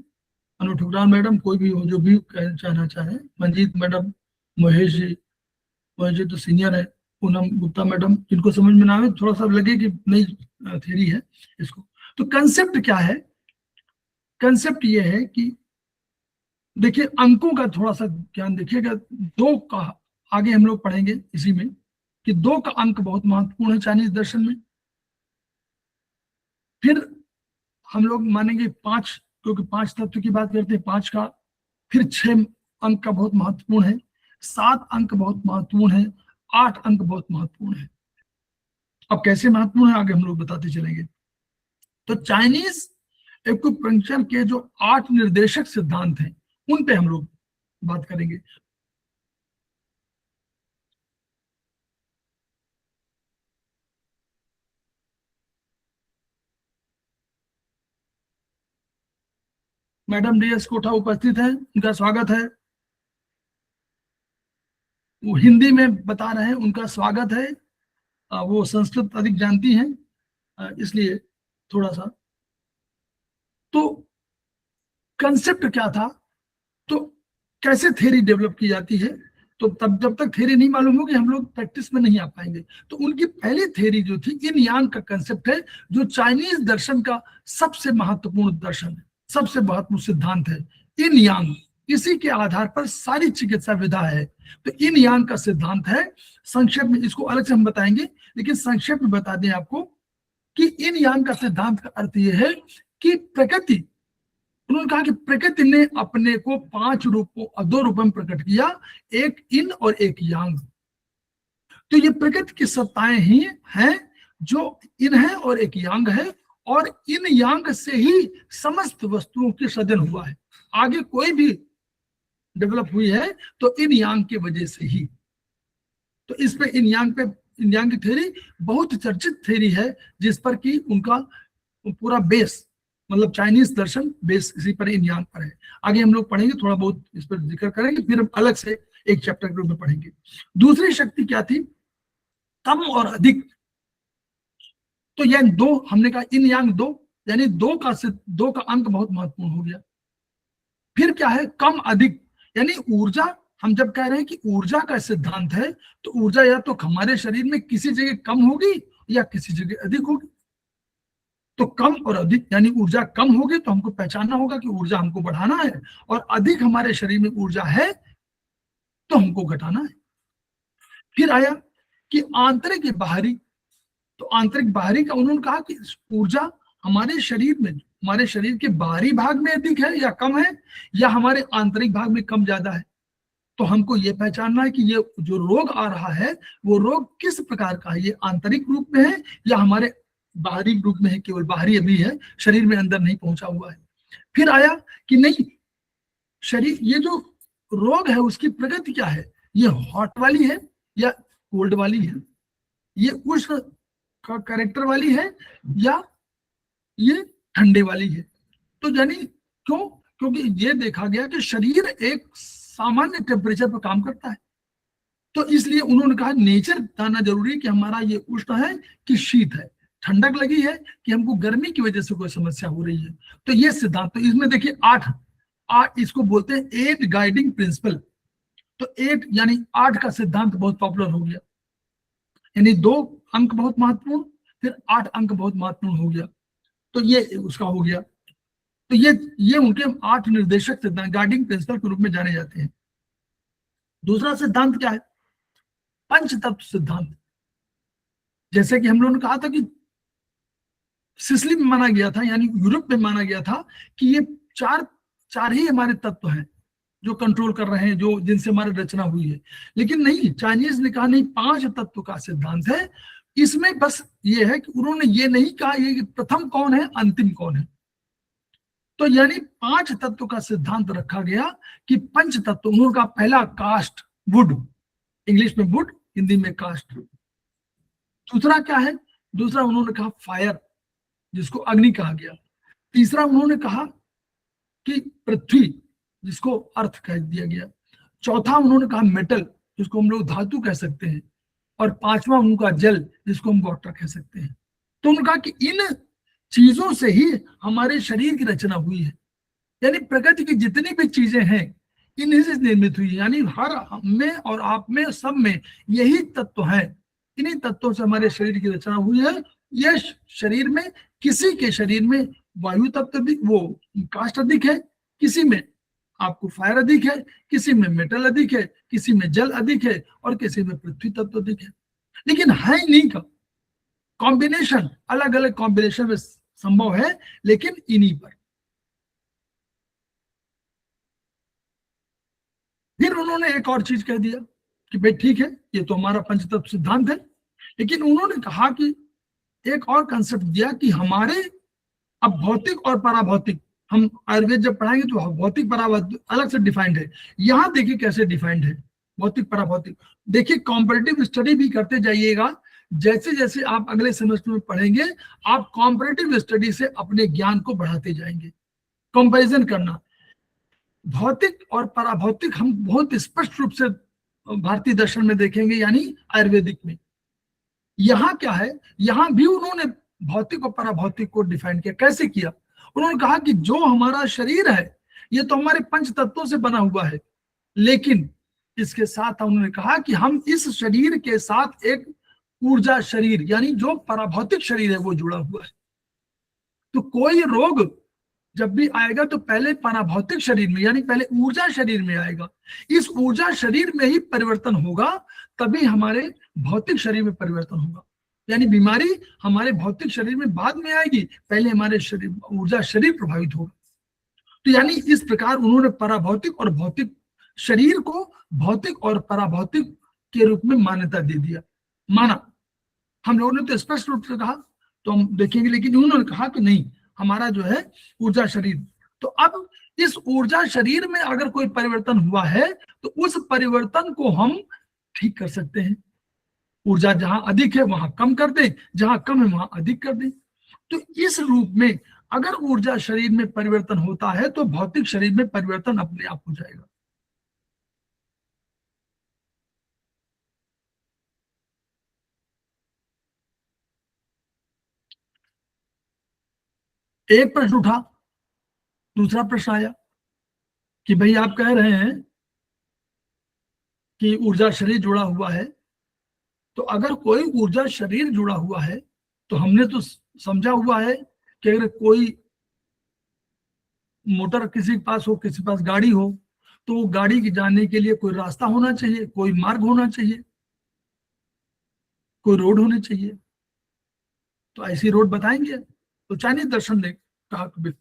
[SPEAKER 3] अनु ठुकरान मैडम, कोई भी हो जो भी कहना चाहे, मंजीत मैडम, महेश जी, महेश जी तो सीनियर है, पूनम गुप्ता मैडम, जिनको समझ में ना आए, थोड़ा सा लगे कि नई थ्योरी है इसको। तो कंसेप्ट क्या है? कंसेप्ट ये है कि देखिए अंकों का थोड़ा सा ध्यान देखिएगा, दो का आगे हम लोग पढ़ेंगे इसी में, कि दो का अंक बहुत महत्वपूर्ण है चाइनीज दर्शन में। फिर हम लोग मानेंगे 5, क्योंकि 5 तत्व की बात करते हैं, 5 का। फिर 6 अंक का बहुत महत्वपूर्ण है, 7 अंक बहुत महत्वपूर्ण है, 8 अंक बहुत महत्वपूर्ण है। अब कैसे महत्वपूर्ण है आगे हम लोग बताते चलेंगे। तो चाइनीज एक्यूपंक्चर के जो 8 निर्देशक सिद्धांत हैं, उन पे हम लोग बात करेंगे। मैडम डीएस कोठा उपस्थित है, उनका स्वागत है। वो हिंदी में बता रहे हैं, उनका स्वागत है। वो संस्कृत अधिक जानती हैं, इसलिए थोड़ा सा। तो कंसेप्ट क्या था, तो कैसे थ्योरी डेवलप की जाती है, तो तब जब तक थ्योरी नहीं मालूम होगी हम लोग प्रैक्टिस में नहीं आ पाएंगे। तो उनकी पहली थ्योरी जो थी, इन यांग का कंसेप्ट है, जो चाइनीज दर्शन का सबसे महत्वपूर्ण दर्शन है, सबसे महत्वपूर्ण सिद्धांत है इन यांग। इसी के आधार पर सारी चिकित्सा विधा है। तो इन यांग का सिद्धांत है, संक्षेप में इसको अलग से हम बताएंगे, लेकिन संक्षेप में बता दें आपको कि इन यांग का सिद्धांत का अर्थ यह है कि प्रकृति, उन्होंने कहा कि प्रकृति ने अपने को 5 रूपों, 2 रूपों में प्रकट किया, एक इन और एक यांग। तो ये प्रकृति की सत्ताएं ही हैं जो इन है और एक यांग है, और इन यांग से ही समस्त वस्तुओं की सृजन हुआ है। आगे कोई भी डेवलप हुई है तो इन यांग की वजह से ही। तो इस पे इन यांग की थ्योरी बहुत चर्चित थ्योरी है, जिस पर कि उनका पूरा बेस, मतलब चाइनीज दर्शन बेस इसी पर, इन यांग पर है। आगे हम लोग पढ़ेंगे, थोड़ा बहुत इस पर जिक्र करेंगे, फिर हम अलग से एक चैप्टर के रूप में पढ़ेंगे। दूसरी शक्ति क्या थी? कम और अधिक। तो यह दो, हमने कहा इन यांग 2, यानी 2 का अंक बहुत महत्वपूर्ण हो गया। फिर क्या है? कम अधिक, यानी ऊर्जा। हम जब कह रहे हैं कि ऊर्जा का सिद्धांत है, तो ऊर्जा या तो हमारे शरीर में किसी जगह कम होगी या किसी जगह अधिक होगी। तो कम और अधिक, यानी ऊर्जा कम होगी तो हमको पहचानना होगा कि ऊर्जा हमको बढ़ाना है, और अधिक हमारे शरीर में ऊर्जा है तो हमको घटाना है। फिर आया कि आंतरिक या बाहरी, तो आंतरिक बाहरी का उन्होंने कहा कि ऊर्जा हमारे शरीर में, हमारे शरीर के बाहरी भाग में अधिक है या कम है, या हमारे आंतरिक भाग में कम ज्यादा है। तो हमको ये पहचानना है कि ये जो रोग आ रहा है वो रोग किस प्रकार का है, ये आंतरिक रूप में है या हमारे बाहरी रूप में है, केवल बाहरी अभी है, शरीर में अंदर नहीं पहुंचा हुआ है। फिर आया कि नहीं, शरीर ये जो रोग है उसकी प्रगति क्या है, ये हॉट वाली है या कोल्ड वाली है, ये उष्ण का कैरेक्टर वाली है या ये ठंडे वाली है। तो यानी क्यों, क्योंकि ये देखा गया कि शरीर एक सामान्य टेम्परेचर पर काम करता है, तो इसलिए उन्होंने कहा नेचर बताना जरूरी है कि हमारा ये उष्ण है कि शीत है, ठंडक लगी है कि हमको गर्मी की वजह से कोई समस्या हो रही है। तो ये सिद्धांत, तो इसमें देखिए 8 इसको बोलते हैं 8 गाइडिंग प्रिंसिपल। तो 8 यानी 8 का सिद्धांत बहुत पॉपुलर हो गया, यानी 2 अंक बहुत महत्वपूर्ण, फिर 8 अंक बहुत महत्वपूर्ण हो गया, तो ये उसका हो गया। तो ये उनके 8 निर्देशक सिद्धांत गाइडिंग प्रिंसिपल के रूप में जाने जाते हैं। दूसरा सिद्धांत क्या है, पंच तत्व सिद्धांत। जैसे कि हम लोगों ने कहा था कि सिसिली में माना गया था, यानी यूरोप में माना गया था कि ये चार ही हमारे तत्व हैं जो कंट्रोल कर रहे हैं, जो जिनसे हमारी रचना हुई है। लेकिन नहीं, चाइनीज ने कहा नहीं, 5 तत्व का सिद्धांत है। इसमें बस ये है कि उन्होंने ये नहीं कहा ये कि प्रथम कौन है अंतिम कौन है। तो यानी 5 तत्व का सिद्धांत रखा गया कि पंच तत्व। उन्होंने कहा पहला कास्ट, वुड, इंग्लिश में वुड, हिंदी में कास्ट। दूसरा क्या है, दूसरा उन्होंने कहा फायर, जिसको अग्नि कहा गया। तीसरा उन्होंने कहा कि पृथ्वी, जिसको अर्थ कह दिया गया। चौथा उन्होंने कहा मेटल, जिसको हम लोग धातु कह सकते हैं। और 5वां उनका जल, जिसको हम वाटर कह सकते हैं। तो उन्होंने कहा कि इन चीजों से ही हमारे शरीर की रचना हुई है, यानी प्रकृति की जितनी भी चीजें हैं इन्हीं से निर्मित हुई है। यानी हर में और आप में, सब में यही तत्व हैं, इन्हीं तत्वों से हमारे शरीर की रचना हुई है। यह शरीर में, किसी के शरीर में वायु तत्व अधिक, वो कास्ट अधिक है, किसी में आपको फायर अधिक है, किसी में मेटल अधिक है, किसी में जल अधिक है, और किसी में पृथ्वी तत्व अधिक है। लेकिन है इन्हीं का कॉम्बिनेशन, अलग अलग कॉम्बिनेशन में संभव है, लेकिन इन्हीं पर। फिर उन्होंने एक और चीज कह दिया कि भाई ठीक है, ये तो हमारा पंचतत्व सिद्धांत है, लेकिन उन्होंने कहा कि एक और कंसेप्ट दिया कि हमारे अब भौतिक और पराभौतिक, हम आयुर्वेद जब पढ़ाएंगे तो भौतिक पराभौतिक अलग से डिफाइंड है। यहां देखिए कैसे डिफाइंड है भौतिक पराभौतिक। देखिए कॉम्परेटिव स्टडी भी करते जाइएगा, जैसे जैसे आप अगले सेमेस्टर में पढ़ेंगे आप कॉम्परेटिव स्टडी से अपने ज्ञान को बढ़ाते जाएंगे। कंपैरिजन करना, भौतिक और पराभौतिक हम बहुत स्पष्ट रूप से भारतीय दर्शन में देखेंगे, यानी आयुर्वेदिक में। यहाँ क्या है, यहाँ भी उन्होंने भौतिक और पराभौतिक को डिफाइन किया। कैसे किया, उन्होंने कहा कि जो हमारा शरीर है ये तो हमारे पंच तत्वों से बना हुआ है, लेकिन इसके साथ उन्होंने कहा कि हम इस शरीर के साथ एक ऊर्जा शरीर, यानी जो पराभौतिक शरीर है वो जुड़ा हुआ है। तो कोई रोग जब भी आएगा तो पहले पराभौतिक शरीर में, यानी पहले ऊर्जा शरीर में आएगा। इस ऊर्जा शरीर में ही परिवर्तन होगा, तभी हमारे भौतिक शरीर में परिवर्तन होगा। यानी बीमारी हमारे भौतिक शरीर में बाद में आएगी, पहले हमारे शरीर, ऊर्जा शरीर प्रभावित होगा। तो यानी इस प्रकार उन्होंने पराभौतिक और भौतिक शरीर को भौतिक और पराभौतिक के रूप में मान्यता दे दिया, माना। हम लोगों ने तो स्पष्ट रूप से कहा, तो हम देखेंगे, लेकिन उन्होंने कहा कि नहीं, हमारा जो है ऊर्जा शरीर। तो अब इस ऊर्जा शरीर में अगर कोई परिवर्तन हुआ है तो उस परिवर्तन को हम ठीक कर सकते हैं। ऊर्जा जहां अधिक है वहां कम कर दें, जहां कम है वहां अधिक कर दें। तो इस रूप में अगर ऊर्जा शरीर में परिवर्तन होता है तो भौतिक शरीर में परिवर्तन अपने आप हो जाएगा। एक प्रश्न उठा, दूसरा प्रश्न आया कि भाई आप कह रहे हैं कि ऊर्जा शरीर जुड़ा हुआ है, तो अगर कोई ऊर्जा शरीर जुड़ा हुआ है तो हमने तो समझा हुआ है कि अगर कोई मोटर किसी के पास हो, किसी के पास गाड़ी हो, तो गाड़ी की जाने के लिए कोई रास्ता होना चाहिए, कोई मार्ग होना चाहिए, कोई रोड होनी चाहिए। तो ऐसी रोड बताएंगे? तो चाइनीज दर्शन ने कहा कि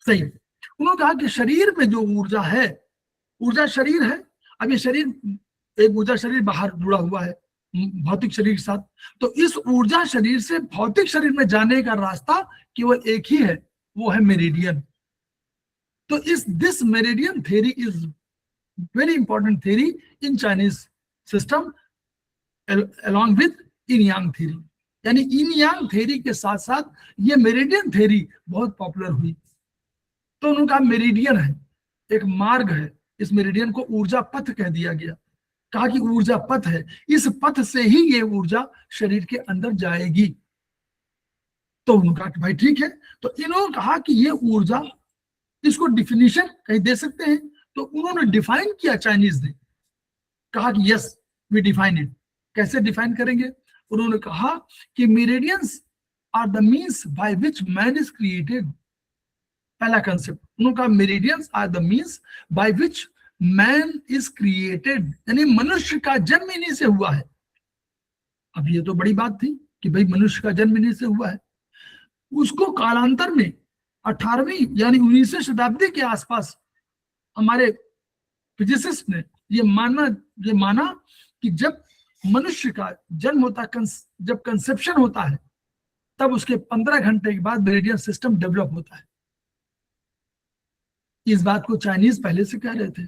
[SPEAKER 3] सही है। उन्होंने कहा कि शरीर में जो ऊर्जा है, ऊर्जा शरीर है, अब ये शरीर, एक ऊर्जा शरीर बाहर जुड़ा हुआ है भौतिक शरीर के साथ, तो इस ऊर्जा शरीर से भौतिक शरीर में जाने का रास्ता केवल एक ही है, वो है मेरिडियन। तो इस this meridian theory is very important theory in Chinese system along with in Yang theory. यानी इन यांग थ्योरी के साथ साथ ये मेरिडियन थ्योरी बहुत पॉपुलर हुई। तो उन्होंने कहा मेरिडियन है, एक मार्ग है, इस मेरिडियन को ऊर्जा पथ कह दिया गया। कहा कि ऊर्जा पथ है, इस पथ से ही ये ऊर्जा शरीर के अंदर जाएगी। तो उन्होंने कहा कि भाई ठीक है। तो इन्होंने कहा कि ये ऊर्जा, इसको डिफिनीशन कहीं दे सकते हैं? तो उन्होंने डिफाइन किया चाइनीज ने, कहा कि यस वी डिफाइन इट। कैसे डिफाइन करेंगे? उन्होंने कहा कि meridians are the means by which man is created. पहला कंसेप्ट उन्होंने कहा meridians are the means by which man is created, यानी मनुष्य का जन्म इन्हीं से हुआ है। अब ये तो बड़ी बात थी कि भाई मनुष्य का जन्म इन्हीं से हुआ है। उसको कालांतर में 18वीं यानी 19वीं शताब्दी के आसपास हमारे फिजिसिस्ट ने ये माना कि जब मनुष्य का जन्म होता है, जब कंसेप्शन होता है, तब उसके 15 घंटे के बाद मेरिडियन सिस्टम डेवलप होता है। इस बात को चाइनीज पहले से कह रहे थे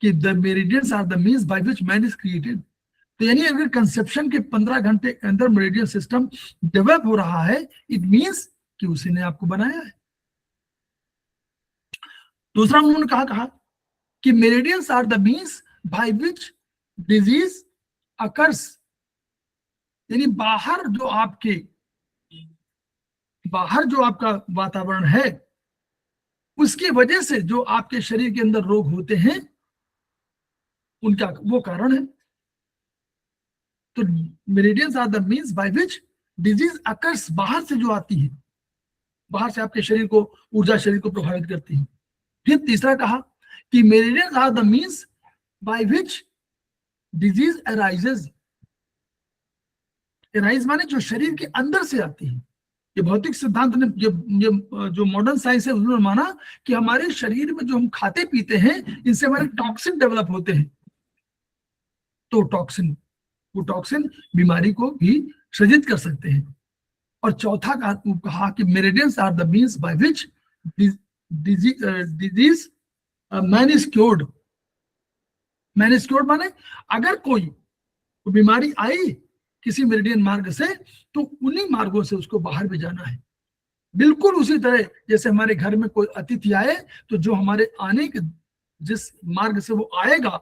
[SPEAKER 3] कि the meridians are the means by which man is created. तो यानी अगर कंसेप्शन के 15 घंटे के अंदर मेरिडियन सिस्टम डेवलप हो रहा है, इट मीन्स कि उसी ने आपको बनाया है। दूसरा उन्होंने कहा कि meridians are the means by which disease occurs, यानी बाहर जो आपका वातावरण है, उसकी वजह से जो आपके शरीर के अंदर रोग होते हैं, उनका वो कारण है। तो meridians are the means by which disease occurs, बाहर से जो आती है, बाहर से आपके शरीर को, ऊर्जा शरीर को प्रभावित करती है। फिर तीसरा कहा कि meridians are the means by which disease arises. Arise माने जो शरीर के अंदर से आती है। ये भौतिक सिद्धांत ने, जो मॉडर्न साइंस है, उन्होंने माना कि हमारे शरीर में जो हम खाते पीते हैं, इनसे हमारे टॉक्सिन डेवलप होते हैं। तो वो टॉक्सिन बीमारी को भी सृजित कर सकते हैं। और चौथा कहा कि meridians are the means by which disease man is cured. Man is cured माने अगर कोई बीमारी आई किसी मेरिडियन मार्ग से, तो उन्हीं मार्गों से उसको बाहर भी जाना है। बिल्कुल उसी तरह जैसे हमारे घर में कोई अतिथि आए, तो जो हमारे आने के जिस मार्ग से वो आएगा,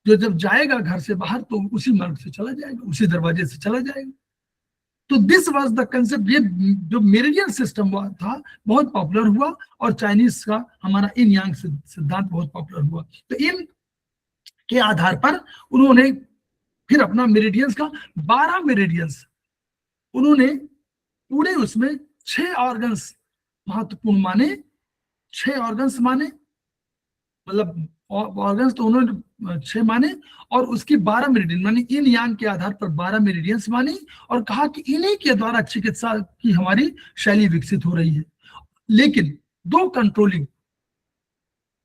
[SPEAKER 3] जो जब जाएगा घर से बाहर, तो उसी मार्ग से चला जाएगा, उसी दरवाजे से चला जाएगा। तो दिस वाज द कंसेप्ट। ये जो मेरिडियन सिस्टम था बहुत पॉपुलर हुआ, और चाइनीज का हमारा इन यांग सिद्धांत बहुत पॉपुलर हुआ। तो इन के आधार पर उन्होंने फिर अपना मेरिडियंस का 12 मेरिडियंस, उन्होंने पूरे उसमें 6 ऑर्गन्स महत्वपूर्ण माने, 6 ऑर्गन्स माने, मतलब ऑर्गन्स तो उन्होंने 6 माने, और उसकी 12 मेरिडियन मानी, इन यांग के आधार पर 12 मेरिडियंस मानी, और कहा कि इन्हीं के द्वारा चिकित्सा की हमारी शैली विकसित हो रही है। लेकिन 2 कंट्रोलिंग,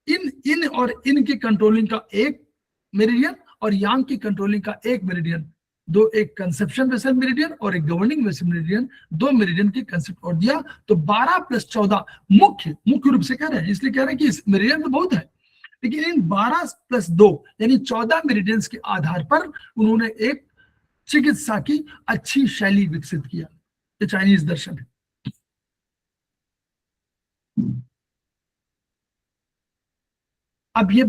[SPEAKER 3] इन और इन की कंट्रोलिंग का एक मेरिडियन, और यांग की कंट्रोलिंग का एक मेरिडियन, एक कंसेप्शन वेसल मेरिडियन और एक गवर्निंग वेसल मेरिडियन, 2 मेरिडियन की कंसेप्ट और दिया। तो 12 + 14 मुख्य रूप से कह रहे हैं, इसलिए कह रहे हैं कि मेरिडियन तो बहुत है, लेकिन इन 12 + 2 यानी 14 मेरिडियंस के आधार पर उन्होंने एक चिकित्सा की अच्छी शैली विकसित किया। ये चाइनीज दर्शन है। अब ये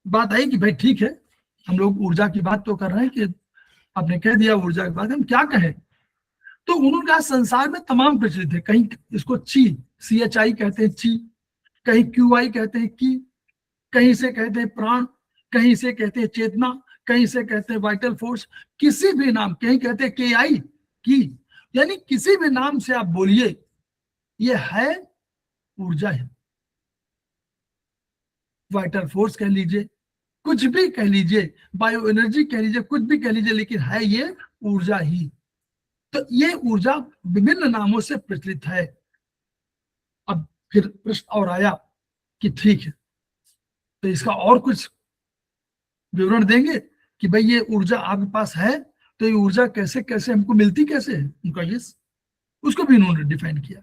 [SPEAKER 3] बात आई कि भाई ठीक है, हम लोग ऊर्जा की बात तो कर रहे हैं, कि आपने कह दिया ऊर्जा की बात, हम क्या कहें? तो उन्होंने कहा संसार में तमाम प्रचलित है, कहीं इसको ची, CHI कहते हैं ची, कहीं QI कहते हैं की, कहीं से कहते हैं प्राण, कहीं से कहते हैं चेतना, कहीं से कहते हैं वाइटल फोर्स, किसी भी नाम, कहीं कहते हैं KI की, यानी किसी भी नाम से आप बोलिए, ये है ऊर्जा है। वाइटल फोर्स कह लीजिए, कुछ भी कह लीजिए, बायो एनर्जी कह लीजिए, कुछ भी कह लीजिए, लेकिन है ये ऊर्जा ही। तो ये ऊर्जा विभिन्न नामों से प्रचलित है। अब फिर प्रश्न और आया कि ठीक है, तो इसका और कुछ विवरण देंगे कि भाई ये ऊर्जा आपके पास है, तो ये ऊर्जा कैसे कैसे हमको मिलती कैसे है, उनका ये उसको भी इन्होंने डिफाइन किया।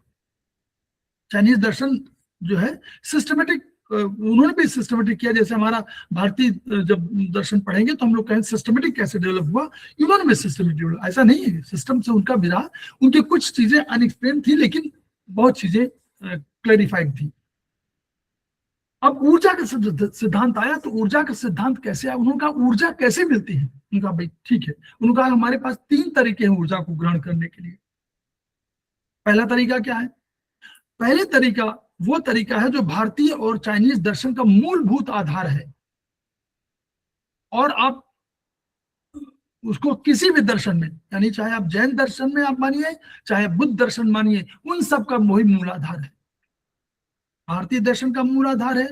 [SPEAKER 3] चाइनीज दर्शन जो है सिस्टमेटिक, उन्होंने भी सिस्टमेटिक किया। जैसे हमारा भारतीय जब दर्शन पढ़ेंगे तो हम लोग कहें सिस्टमेटिक कैसे डेवलप हुआ, इन्होंने भी सिस्टमेटिक डेवलप, ऐसा नहीं है सिस्टम से उनका भी रहा। उनकी कुछ चीजें अनएक्सप्लेन थी लेकिन बहुत चीजें क्लैरिफाइड थी। अब ऊर्जा का सिद्धांत आया, तो ऊर्जा का सिद्धांत कैसे आया, उन्होंने कहा ऊर्जा कैसे मिलती है। उनका भाई ठीक है, उन्होंने कहा हमारे पास 3 तरीके हैं ऊर्जा को ग्रहण करने के लिए। पहला तरीका क्या है, पहले तरीका वो तरीका है जो भारतीय और चाइनीज दर्शन का मूलभूत आधार है, और आप उसको किसी भी दर्शन में, यानी चाहे आप जैन दर्शन में आप मानिए, चाहे बुद्ध दर्शन मानिए, उन सब का वही मूल आधार है। भारतीय दर्शन का मूल आधार है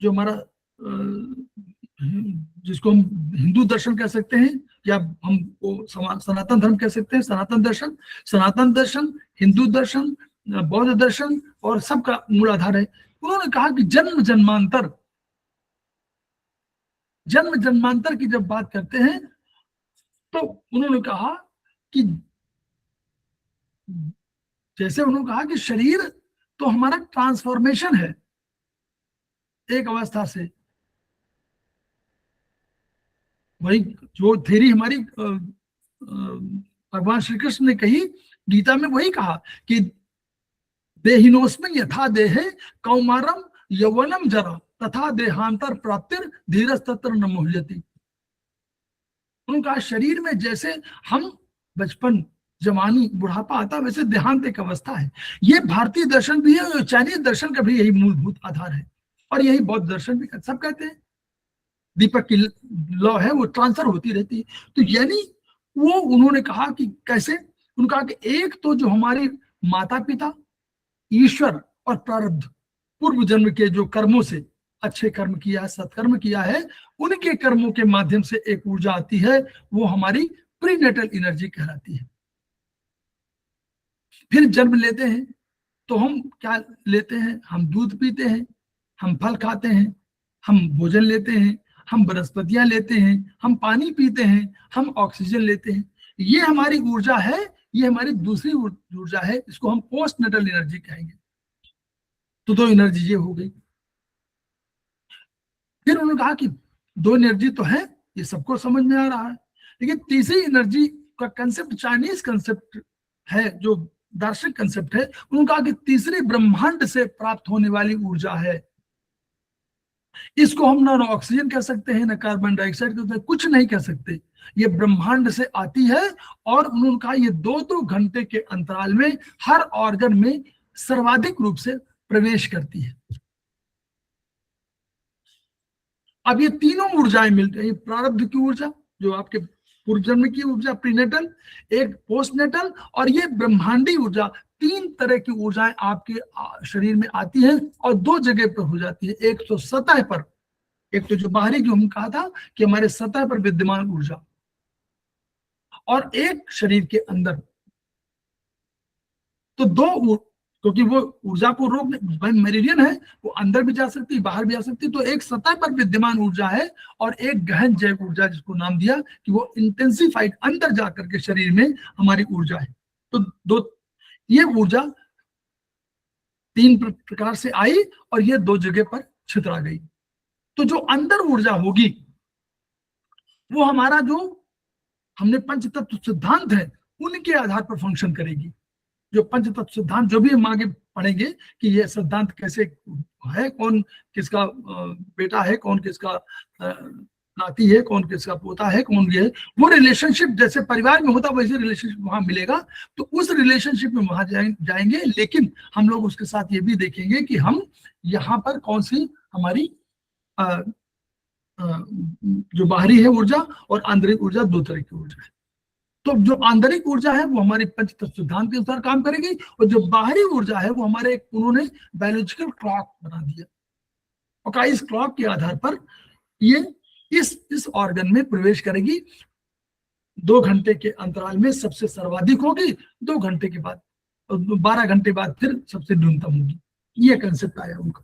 [SPEAKER 3] जो हमारा जिसको हम हिंदू दर्शन कह सकते हैं, या हम सनातन धर्म कह सकते हैं, सनातन दर्शन। सनातन दर्शन, हिंदू दर्शन, बौद्ध दर्शन और सबका मूल आधार है। उन्होंने कहा कि जन्म जन्मांतर की जब बात करते हैं तो उन्होंने कहा कि जैसे उन्होंने कहा कि शरीर तो हमारा ट्रांसफॉर्मेशन है एक अवस्था से, वही जो थ्योरी हमारी भगवान श्री कृष्ण ने कही गीता में, वही कहा कि देहिनोस्मिन यथा देहे कौमारम यौवनम जरा तथा देहांतर प्राप्तिर धीरज तत्र न मुह्यति। उनका शरीर में जैसे हम बचपन, जवानी, बुढ़ापा आता है, वैसे देहांत एक अवस्था है। ये भारतीय दर्शन भी है और चाइनीज दर्शन का भी यही मूलभूत आधार है, और यही बौद्ध दर्शन भी सब कहते हैं। दीपक की लॉ है, वो ट्रांसफर होती रहती है। तो यानी वो उन्होंने कहा कि कैसे, उन्होंने कहा कि एक तो जो हमारे माता पिता, ईश्वर और प्रारब्ध, पूर्व जन्म के जो कर्मों से अच्छे कर्म किया है, सत्कर्म किया है, उनके कर्मों के माध्यम से एक ऊर्जा आती है, वो हमारी प्रीनेटल एनर्जी कहलाती है। फिर जन्म लेते हैं तो हम क्या लेते हैं, हम दूध पीते हैं, हम फल खाते हैं, हम भोजन लेते हैं, हम वनस्पतियां लेते हैं, हम पानी पीते हैं, हम ऑक्सीजन लेते हैं। ये हमारी ऊर्जा है, ये हमारी दूसरी ऊर्जा है, इसको हम पोस्ट नेटल एनर्जी कहेंगे। तो 2 एनर्जी ये हो गई। फिर उन्होंने कहा कि 2 एनर्जी तो है, ये सबको समझ में आ रहा है, लेकिन तीसरी एनर्जी का कंसेप्ट चाइनीज कंसेप्ट है, जो दार्शनिक कंसेप्ट है। उन्होंने कहा कि तीसरी ब्रह्मांड से प्राप्त होने वाली ऊर्जा है। इसको हम ना ऑक्सीजन कह सकते हैं, ना कार्बन डाइऑक्साइड कहते हैं, कुछ नहीं कह सकते। ये ब्रह्मांड से आती है, और उन्होंने कहा ये 2-2 घंटे के अंतराल में हर ऑर्गन में सर्वाधिक रूप से प्रवेश करती है। अब ये तीनों ऊर्जाएं मिलती है, प्रारब्ध की ऊर्जा जो आपके पूर्व जन्म की ऊर्जा प्रीनेटल, एक पोस्ट नेटल, और ये ब्रह्मांडी ऊर्जा। 3 तरह की ऊर्जाएं आपके शरीर में आती हैं, और 2 जगह पर हो जाती है। एक तो सतह पर, एक तो जो बाहरी, जो हम कहा था कि हमारे सतह पर विद्यमान ऊर्जा, और एक शरीर के अंदर। तो 2, क्योंकि वो ऊर्जा को रोकने, मेरिडियन है, वो अंदर भी जा सकती है, बाहर भी जा सकती है। तो एक सतह पर विद्यमान ऊर्जा है, और एक गहन जैव ऊर्जा, जिसको नाम दिया कि वो इंटेंसिफाइड अंदर जाकर के शरीर में हमारी ऊर्जा है। तो ये ऊर्जा 3 प्रकार से आई, और ये 2 जगह पर छितरा गई। तो जो अंदर ऊर्जा होगी वो हमारा जो हमने पंच तत्व सिद्धांत है उनके आधार पर फंक्शन करेगी। जो पंच तत्व सिद्धांत, जो भी हम आगे पढ़ेंगे कि ये सिद्धांत कैसे है, कौन किसका बेटा है, कौन किसका नाती है, कौन किसका पोता है, कौन ये है, वो रिलेशनशिप जैसे परिवार में होता वैसे रिलेशनशिप वहां मिलेगा। तो उस रिलेशनशिप में वहां जाएंगे, लेकिन हम लोग उसके साथ ये भी देखेंगे कि हम यहाँ पर कौन सी हमारी जो बाहरी है ऊर्जा और आंतरिक ऊर्जा, 2 तरह की ऊर्जा है। तो जो आंतरिक ऊर्जा है वो हमारे पंच तत्व सिद्धांत के अनुसार काम करेगी, और जो बाहरी ऊर्जा है वो हमारे उन्होंने बायोलॉजिकल क्लॉक बना दिया, और इस क्लॉक के आधार पर ये इस ऑर्गन में प्रवेश करेगी। 2 घंटे के अंतराल में सबसे सर्वाधिक होगी, 2 घंटे के बाद और 12 घंटे बाद फिर सबसे न्यूनतम होगी। ये कंसेप्ट आया उनका।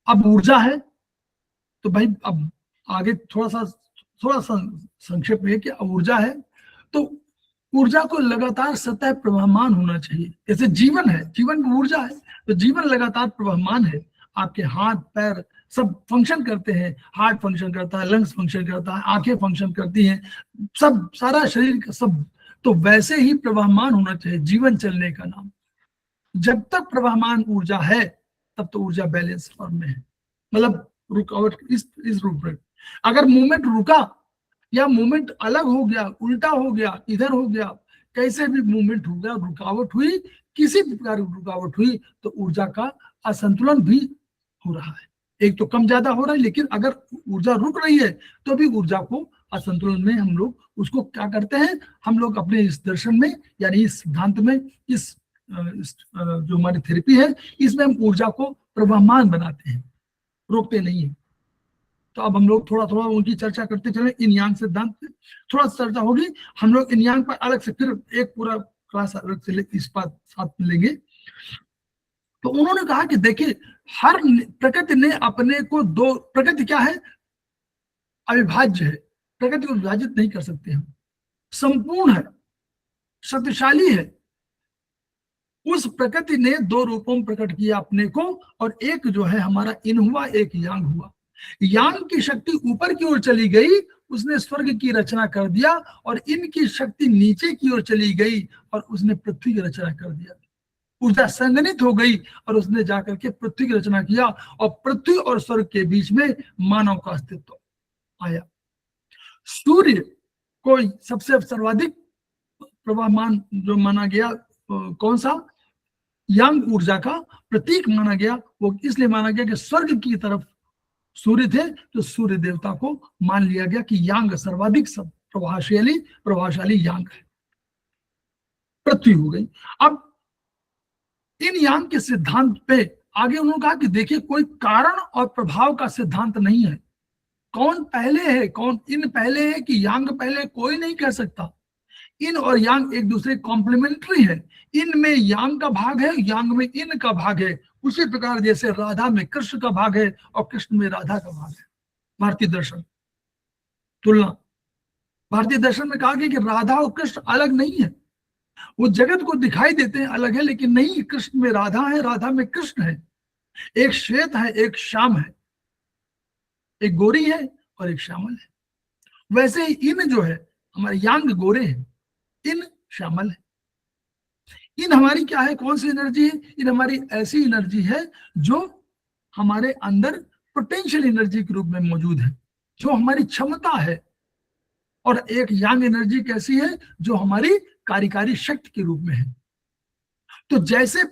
[SPEAKER 3] अब ऊर्जा है तो भाई अब आगे थोड़ा सा संक्षेप में कि ऊर्जा है तो ऊर्जा को लगातार सतह प्रवहमान होना चाहिए। जैसे जीवन है, जीवन में ऊर्जा है तो जीवन लगातार प्रवहमान है। आपके हाथ पैर सब फंक्शन करते हैं, हार्ट फंक्शन करता है, लंग्स फंक्शन करता है, आंखें फंक्शन करती हैं, सब सारा शरीर का सब, तो वैसे ही प्रवहमान होना चाहिए जीवन चलने का नाम। जब तक प्रवहमान ऊर्जा है तब तो ऊर्जा बैलेंस फॉर्म में है, मतलब रुकावट इस रूप में। अगर मूवमेंट रुका या मूवमेंट अलग हो गया, उल्टा हो गया, इधर हो गया, कैसे भी मूवमेंट हो गया, रुकावट हुई, किसी भी प्रकार की रुकावट हुई तो ऊर्जा का असंतुलन भी हो रहा है। एक तो कम ज्यादा हो रहा है, लेकिन अगर ऊर्जा रुक रही है तो भी ऊर्जा को असंतुलन में हम लोग उसको क्या करते हैं, हम लोग अपने इस दर्शन में यानी इस सिद्धांत में, इस जो हमारी थेरेपी है इसमें हम ऊर्जा को प्रवहमान बनाते हैं, रोकते नहीं है। तो अब हम लोग थोड़ा थोड़ा उनकी चर्चा करते चले, इन यांग सिद्धांत पे थोड़ा चर्चा होगी। हम लोग इन यांग पर अलग से फिर एक पूरा क्लास अलग से इस बात साथ में लेंगे। तो उन्होंने कहा कि देखिए हर प्रकृति ने अपने को दो, प्रकृति क्या है, अविभाज्य है, प्रकृति को विभाजित नहीं कर सकते हम, संपूर्ण है, शक्तिशाली है। उस प्रकृति ने 2 रूपों में प्रकट किया अपने को, और एक जो है हमारा इन हुआ, एक यांग हुआ। यांग की शक्ति ऊपर की ओर चली गई, उसने स्वर्ग की रचना कर दिया, और इनकी शक्ति नीचे की ओर चली गई और उसने पृथ्वी की रचना कर दिया। ऊर्जा संगनित हो गई और उसने जाकर के पृथ्वी की रचना किया, और पृथ्वी और स्वर्ग के बीच में मानव का अस्तित्व आया। सूर्य को सबसे सर्वाधिक प्रवाहमान जो माना गया, कौन सा, यांग ऊर्जा का प्रतीक माना गया। वो इसलिए माना गया कि स्वर्ग की तरफ सूर्य थे, तो सूर्य देवता को मान लिया गया कि यांग सर्वाधिक प्रभावशाली यांग है। पृथ्वी हो गई। अब इन यांग के सिद्धांत पे आगे उन्होंने कहा कि देखिए कोई कारण और प्रभाव का सिद्धांत नहीं है, कौन पहले है, कौन इन पहले है कि यांग पहले, कोई नहीं कह सकता। इन और यांग एक दूसरे कॉम्प्लीमेंट्री है। इन में यांग का भाग है, यांग में इन का भाग है। उसी प्रकार जैसे राधा में कृष्ण का भाग है और कृष्ण में राधा का भाग है। भारतीय दर्शन तुलना, भारतीय दर्शन में कहा गया कि राधा और कृष्ण अलग नहीं है, वो जगत को दिखाई देते हैं अलग है, लेकिन नहीं, कृष्ण में राधा है, राधा में कृष्ण है। एक श्वेत है, एक श्याम है, एक गोरी है और एक श्यामल है। वैसे ही इन जो है हमारे यांग गोरे हैं, इन श्यामल है। इन हमारी क्या है, कौन सी एनर्जी है, इन हमारी ऐसी एनर्जी है जो हमारे अंदर पोटेंशियल एनर्जी के रूप में मौजूद है, जो हमारी क्षमता है। और एक यांग एनर्जी कैसी है, जो हमारी कार्यकारी शक्ति के रूप में है। तो जैसे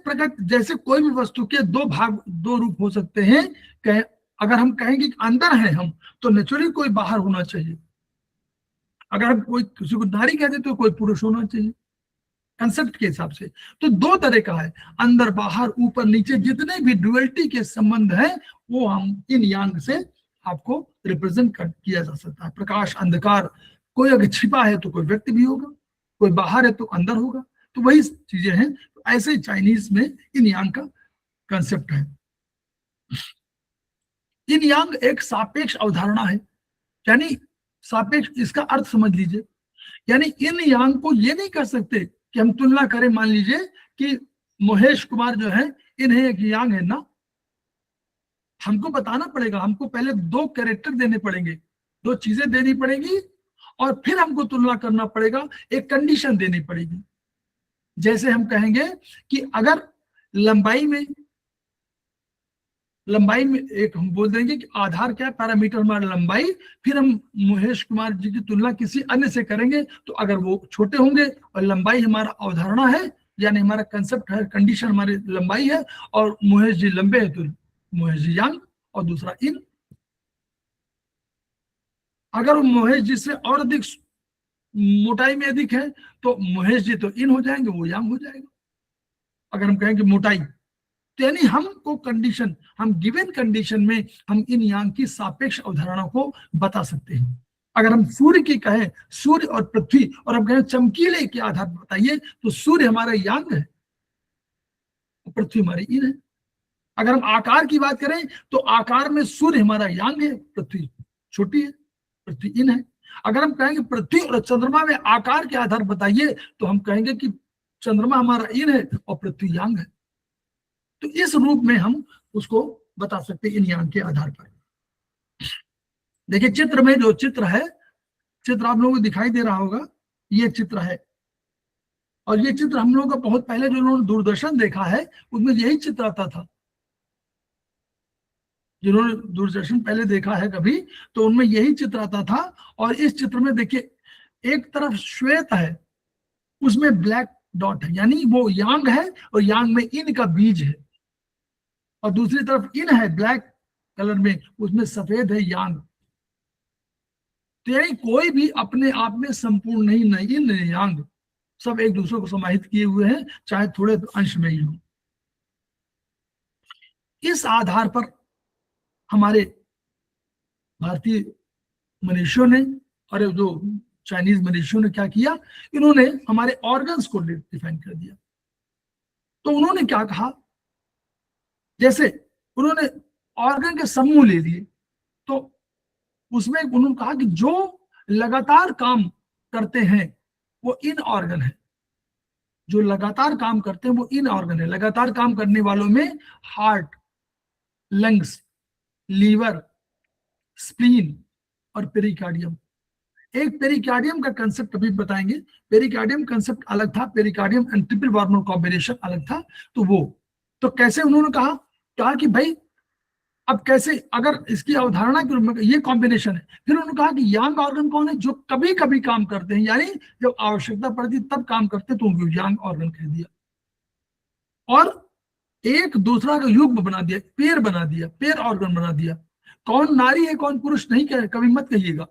[SPEAKER 3] जैसे कोई भी वस्तु के 2 भाग, 2 रूप हो सकते हैं। अगर हम कहेंगे कि अंदर है हम, तो नेचुरली कोई बाहर होना चाहिए। अगर हम कोई किसी को नारी कहते तो कोई पुरुष होना चाहिए कंसेप्ट के हिसाब से। तो 2 तरह का है, अंदर बाहर, ऊपर नीचे, जितने भी ड्युअलिटी के संबंध हैं वो हम इन यांग से आपको रिप्रेजेंट किया जा सकता है। प्रकाश अंधकार, कोई अगर छिपा है तो कोई व्यक्ति भी होगा, कोई बाहर है तो अंदर होगा। तो वही चीजें हैं। तो ऐसे चाइनीज में इन यांग का कंसेप्ट है। इन यांग एक सापेक्ष अवधारणा है, यानी सापेक्ष, इसका अर्थ समझ लीजिए। यानी इन यांग को ये नहीं कर सकते कि हम तुलना करें, मान लीजिए कि महेश कुमार जो है, इन्हें एक यांग है ना, हमको बताना पड़ेगा, हमको पहले 2 कैरेक्टर देने पड़ेंगे, 2 चीजें देनी पड़ेगी, और फिर हमको तुलना करना पड़ेगा, एक कंडीशन देनी पड़ेगी। जैसे हम कहेंगे कि अगर लंबाई में एक हम बोल देंगे कि आधार क्या पैरामीटर हमारा लंबाई, फिर हम महेश कुमार जी की तुलना किसी अन्य से करेंगे, तो अगर वो छोटे होंगे और लंबाई हमारा अवधारणा है, यानी हमारा कंसेप्ट है, कंडीशन हमारी लंबाई है, और महेश जी लंबे है तो महेश जी यांग और दूसरा इन। अगर वो महेश जी से और अधिक मोटाई में अधिक है तो महेश जी तो इन हो जाएंगे, वो यांग हो जाएगा। अगर हम कहेंगे मोटाई, तो यानी हमको कंडीशन, हम गिवन कंडीशन में हम इन यांग की सापेक्ष अवधारणा को बता सकते हैं। अगर हम सूर्य की कहें, सूर्य और पृथ्वी, और हम कहें चमकीले के आधार पर बताइए, तो सूर्य हमारा यांग है, पृथ्वी हमारी इन है। अगर हम आकार की बात करें तो आकार में सूर्य हमारा यांग है, पृथ्वी छोटी है, पृथ्वी इन है। अगर हम कहेंगे पृथ्वी और चंद्रमा में आकार के आधार बताइए, तो हम कहेंगे कि चंद्रमा हमारा इन है और पृथ्वी यांग है। तो इस रूप में हम उसको बता सकते हैं इन यांग के आधार पर। देखिए चित्र में जो चित्र है, चित्र आप लोगों को दिखाई दे रहा होगा, ये चित्र है, और ये चित्र हम लोगों का बहुत पहले जो उन्होंने दूरदर्शन देखा है उसमें यही चित्र आता था। जिन्होंने दूरदर्शन पहले देखा है कभी, तो उनमें यही चित्र आता था। और इस चित्र में देखिए एक तरफ श्वेत है, उसमें ब्लैक डॉट है, यानी वो यांग है और यांग में इन का बीज है, और दूसरी तरफ इन है ब्लैक कलर में, उसमें सफेद है यांग। तो यानी कोई भी अपने आप में संपूर्ण नहीं, इन यांग सब एक दूसरे को समाहित किए हुए हैं, चाहे थोड़े अंश में ही हो। इस आधार पर हमारे भारतीय मनुष्यों ने और जो चाइनीज मनुष्यों ने क्या किया, इन्होंने हमारे ऑर्गन्स को डिफाइन कर दिया। तो उन्होंने क्या कहा, जैसे उन्होंने ऑर्गन के समूह ले लिए, तो उसमें उन्होंने कहा कि जो लगातार काम करते हैं वो इन ऑर्गन है, जो लगातार काम करते हैं वो इन ऑर्गन है। लगातार काम करने वालों में हार्ट, लंग्स, लीवर, स्प्लीन और पेरिकार्डियम। एक पेरिकार्डियम का कंसेप्ट अभी बताएंगे, पेरिकार्डियम कंसेप्ट अलग था, pericardium and triple warmer combination अलग था। तो वो तो कैसे उन्होंने कहा कि भाई अब कैसे, अगर इसकी अवधारणा के रूप में ये कॉम्बिनेशन है, फिर उन्होंने कहा कि यांग ऑर्गन कौन है, जो कभी कभी काम करते हैं, यानी जब आवश्यकता पड़ती तब काम करते, तो उनको यांग ऑर्गन कह दिया। और एक दूसरा का युग्म बना दिया, पेयर बना दिया, पेयर ऑर्गन बना दिया। कौन नारी है कौन पुरुष नहीं कह, कभी मत कहिएगा,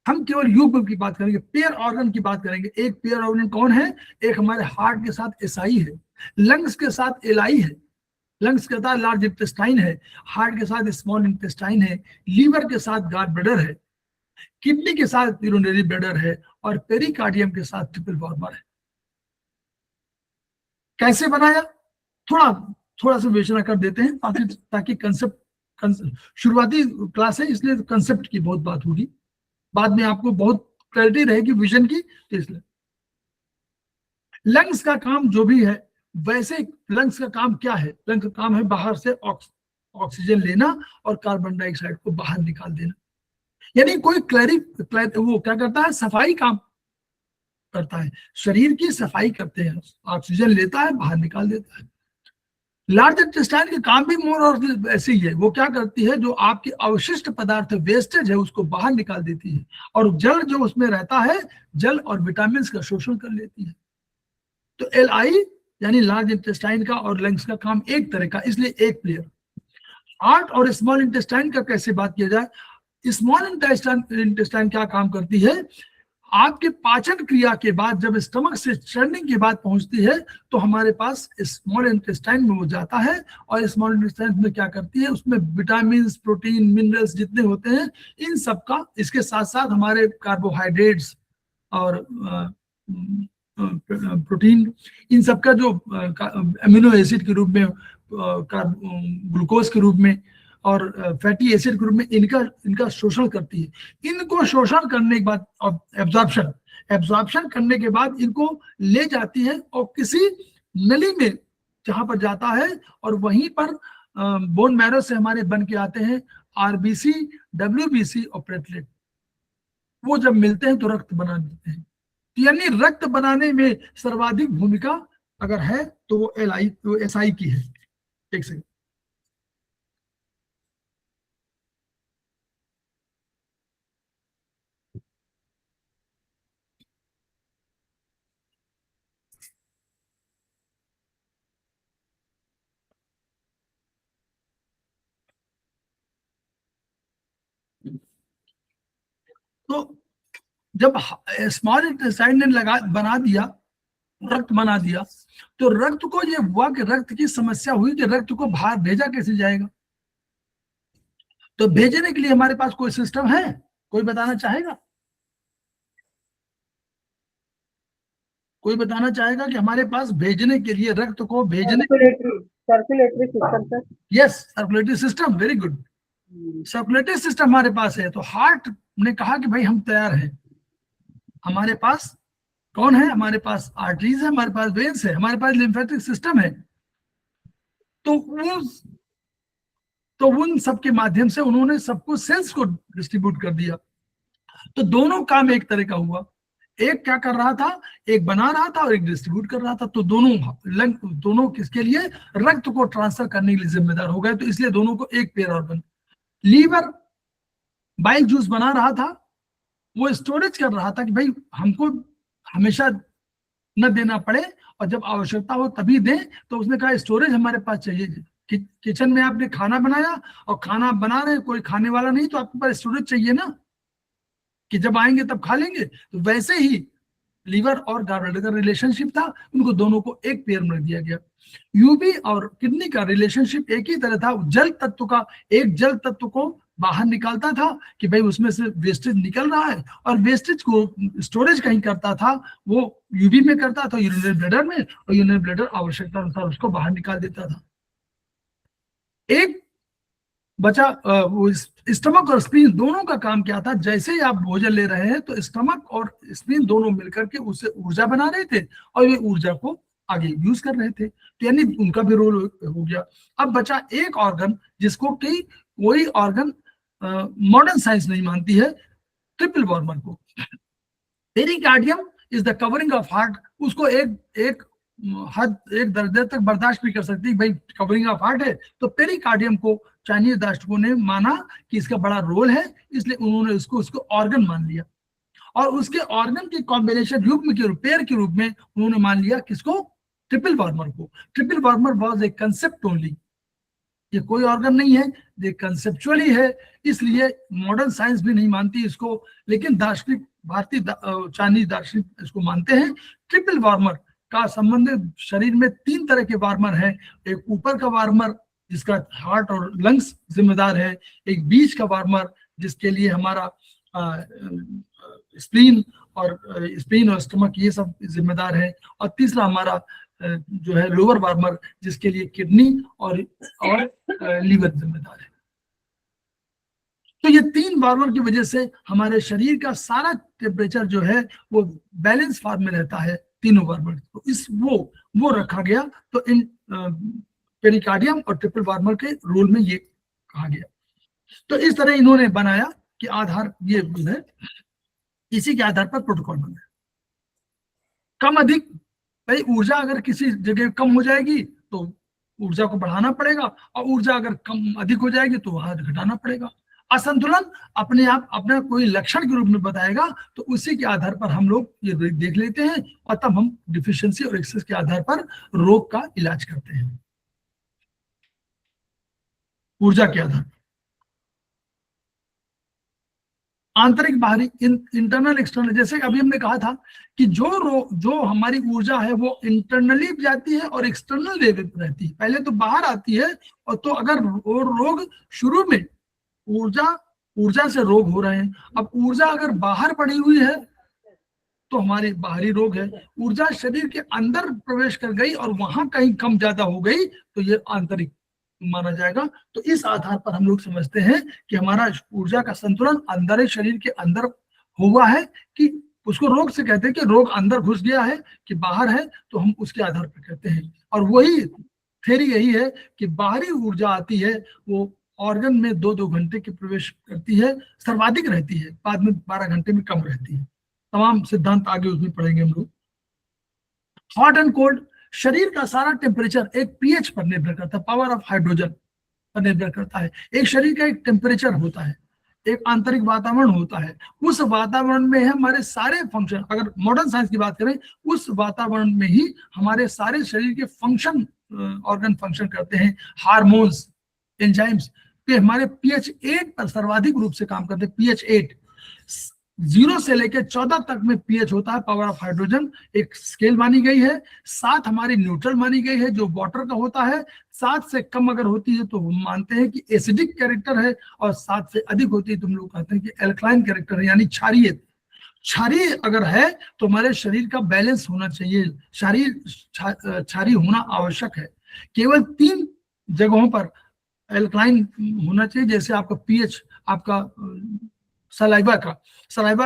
[SPEAKER 3] हम केवल युग्म की बात करेंगे, पेयर ऑर्गन की बात करेंगे। एक पेयर ऑर्गन कौन है, एक हमारे हार्ट के साथ एसआई है, लंग्स के साथ एलआई है, लंग्स के साथ लार्ज इंटेस्टाइन है, हार्ट के साथ स्मॉल इंटेस्टाइन है, लीवर के साथ गॉल ब्लैडर है, किडनी के साथ यूरिनरी ब्लैडर है, और पेरिकार्डियम के साथ ट्रिपल वार्मर है। कैसे बनाया, थोड़ा थोड़ा सा विवेचना कर देते हैं, ताकि कंसेप्ट, शुरुआती क्लास है इसलिए कंसेप्ट की बहुत बात होगी, बाद में आपको बहुत क्लैरिटी रहेगी विजन की, इसलिए लंग्स का काम जो भी है, वैसे लंग्स का काम क्या है, लंग्स का काम है बाहर से ऑक्सीजन लेना और कार्बन डाइऑक्साइड को बाहर निकाल देना। यानी कोई वो क्या करता है, सफाई काम करता है, शरीर की सफाई करते हैं, ऑक्सीजन लेता है बाहर निकाल देता है। लार्ज इंटेस्टाइन का काम भी मोर और ऐसे ही है, वो क्या करती है, जो आपके अवशिष्ट पदार्थ वेस्टेज है उसको बाहर निकाल देती है, और जल जो उसमें रहता है, जल और विटामिन का शोषण कर लेती है। तो एलआई यानी लार्ज इंटेस्टाइन का और लंग्स का काम एक तरह का, इसलिए एक प्लेयर। हार्ट और स्मॉल इंटेस्टाइन का कैसे बात किया जाए, स्मॉल इंटेस्टाइन क्या काम करती है, आपके पाचन क्रिया के बाद जब स्टमक से चर्निंग के बाद पहुंचती है, तो हमारे पास स्मॉल इंटेस्टाइन में वो जाता है, और स्मॉल इंटेस्टाइन में क्या करती है, उसमें विटामिन, प्रोटीन, मिनरल्स जितने होते हैं इन सब का, इसके साथ साथ हमारे कार्बोहाइड्रेट्स और प्रोटीन, इन सब का जो अमीनो एसिड के रूप में, ग्लूकोज के रूप में और फैटी एसिड के रूप में इनका शोषण करती है। इनको शोषण करने के बाद एब्जॉर्प्शन करने के बाद इनको ले जाती है और किसी नली में जहां पर जाता है, और वहीं पर बोन मैरो से हमारे बन के आते हैं आरबीसी, डब्ल्यूबीसी और प्लेटलेट। वो जब मिलते हैं तो रक्त बना देते हैं। यानी रक्त बनाने में सर्वाधिक भूमिका अगर है तो वो एसआई की है। एक सेकंड, तो जब स्मॉल इंटेस्टाइन ने बना दिया, रक्त बना दिया, तो रक्त को ये हुआ कि रक्त की समस्या हुई कि रक्त को बाहर भेजा कैसे जाएगा। तो भेजने के लिए हमारे पास कोई सिस्टम है, कोई बताना चाहेगा? कोई बताना चाहेगा कि हमारे पास भेजने के लिए, रक्त को भेजने,
[SPEAKER 1] circulatory system sir.
[SPEAKER 3] Yes, circulatory system, very good, circulatory system हमारे पास है। तो हार्ट ने कहा कि भाई हम तैयार हैं, हमारे पास कौन है, हमारे पास आर्टरीज है, हमारे पास वेन्स है, हमारे पास लिम्फेटिक सिस्टम है। तो उन सब के माध्यम से उन्होंने सबको सेल्स को डिस्ट्रीब्यूट कर दिया। तो दोनों काम एक तरह का हुआ, एक क्या कर रहा था, एक बना रहा था और एक डिस्ट्रीब्यूट कर रहा था। तो दोनों किसके लिए, रक्त को ट्रांसफर करने के लिए जिम्मेदार हो गए। तो इसलिए दोनों को एक pair organ. Liver bile juice बना रहा था, वो स्टोरेज कर रहा था कि भाई हमको हमेशा न देना पड़े और जब आवश्यकता हो तभी दें। तो उसने कहा स्टोरेज हमारे पास चाहिए। किचन में आपने खाना बनाया और खाना बना रहे, कोई खाने वाला नहीं, तो आपके पास स्टोरेज चाहिए ना, कि जब आएंगे तब खा लेंगे। तो वैसे ही लीवर और गार्बेल्टर का रिलेशनशिप था, उनको दोनों को एक पेयर में रख दिया गया। यूबी और किडनी का रिलेशनशिप एक ही तरह था, जल तत्व का, एक जल तत्व को बाहर निकालता था कि भाई उसमें से वेस्टेज निकल रहा है, और वेस्टेज को स्टोरेज कहीं करता था, वो यूबी में करता था, यूरिनरी ब्लैडर में, और यूरिनरी ब्लैडर आवश्यकता अनुसार उसको बाहर निकाल देता था। एक बचा वो स्टमक और स्प्लीन, दोनों का काम क्या था, जैसे ही आप भोजन ले रहे हैं तो स्टमक और स्प्लीन दोनों मिलकर के उससे ऊर्जा बना रहे थे और ये ऊर्जा को आगे यूज कर रहे थे। तो यानी उनका भी रोल हो गया। अब बचा एक ऑर्गन जिसको कि कोई ऑर्गन मॉडर्न साइंस नहीं मानती है, ट्रिपल वार्मर को। Pericardium is the covering of heart. उसको एक दर्जे तक बर्दाश्त भी कर सकती है, भाई कवरिंग ऑफ हार्ट है। तो पेरिकार्डियम को चाइनीज दार्शनिकों ने माना कि इसका बड़ा रोल है, इसलिए उन्होंने उसको ऑर्गन मान लिया, और उसके ऑर्गन की कॉम्बिनेशन युग्म के पेयर के रूप में उन्होंने मान लिया किसको, ट्रिपल वार्मर को। Triple warmer was a concept only, ये कोई ऑर्गन नहीं है, ये कंसेप्चुअली है, इसलिए मॉडर्न साइंस भी नहीं मानती इसको, लेकिन दार्शनिक भारतीय चाइनीज दार्शनिक इसको मानते हैं। ट्रिपल वार्मर का संबंध शरीर में 3 तरह के वार्मर हैं। एक ऊपर का वार्मर जिसका हार्ट और लंग्स जिम्मेदार है, एक बीच का वार्मर जिसके लिए हमारा स्प्लीन और स्टमक ये सब जिम्मेदार है, और तीसरा हमारा जो है लोअर वार्मर जिसके लिए किडनी और लीवर जिम्मेदार है। तो ये 3 वार्मर की वजह से हमारे शरीर का सारा टेम्परेचर जो है वो बैलेंस फॉर्म में रहता है, तीनों वार्मर। तो वो रखा गया। तो इन पेरिकार्डियम और ट्रिपल वार्मर के रोल में ये कहा गया। तो इस तरह इन्होंने बनाया कि आधार ये है, इसी के आधार पर प्रोटोकॉल बना। कम अधिक, भाई ऊर्जा अगर किसी जगह कम हो जाएगी तो ऊर्जा को बढ़ाना पड़ेगा, और ऊर्जा अगर कम अधिक हो जाएगी तो वहां घटाना पड़ेगा। असंतुलन अपने आप अपना कोई लक्षण के रूप में बताएगा, तो उसी के आधार पर हम लोग ये देख लेते हैं, और तब हम डिफिशियंसी और एक्सेस के आधार पर रोग का इलाज करते हैं ऊर्जा के आधार पर। आंतरिक बाहरी, इंटरनल एक्सटर्नल, जैसे अभी हमने कहा था कि जो हमारी ऊर्जा है वो इंटरनली जाती है और एक्सटर्नल लेवल पर रहती है। पहले तो बाहर आती है, और तो अगर रोग शुरू में ऊर्जा से रोग हो रहे हैं, अब ऊर्जा अगर बाहर पड़ी हुई है तो हमारी बाहरी रोग है। ऊर्जा शरीर के अंदर प्रवेश कर गई और वहां कहीं कम ज्यादा हो गई तो ये आंतरिक माना जाएगा। तो इस आधार पर हम लोग समझते हैं कि हमारा ऊर्जा का संतुलन अंदर शरीर के अंदर हुआ है, कि उसको रोग से कहते हैं कि रोग अंदर घुस गया है कि बाहर है, तो हम उसके आधार पर कहते हैं। और वही थ्योरी यही है कि बाहरी ऊर्जा आती है वो ऑर्गन में 2-2 घंटे की प्रवेश करती है, सर्वाधिक रहती है, बाद में 12 घंटे में कम रहती है। तमाम सिद्धांत आगे उसमें पढ़ेंगे हम लोग। हॉट एंड कोल्ड, शरीर का सारा टेम्परेचर एक पीएच पर निर्भर करता है, पावर ऑफ हाइड्रोजन पर निर्भर करता है। एक शरीर का एक टेम्परेचर होता है, एक आंतरिक वातावरण होता है, उस वातावरण में हमारे सारे फंक्शन, अगर मॉडर्न साइंस की बात करें, उस वातावरण में ही हमारे सारे शरीर के फंक्शन, ऑर्गन फंक्शन करते हैं। हार्मोन्स, एंजाइम्स, तो हमारे pH 8 पर सर्वाधिक रूप से काम करते हैं, pH 8। 0 से लेकर 14 तक में पीएच होता है, पावर ऑफ हाइड्रोजन एक स्केल मानी गई है। 7 हमारी न्यूट्रल मानी गई है जो वाटर का होता है। 7 से कम अगर होती है तो हम मानते हैं कि एसिडिक कैरेक्टर है, और 7 से अधिक होती है तो हम लोग कहते हैं कि एल्कलाइन कैरेक्टर है, यानी क्षारीय। क्षारीय अगर है तो हमारे शरीर का बैलेंस होना चाहिए, क्षारीय होना आवश्यक है। केवल 3 जगहों पर एल्कलाइन होना चाहिए, जैसे आपका पीएच, आपका सलाइवा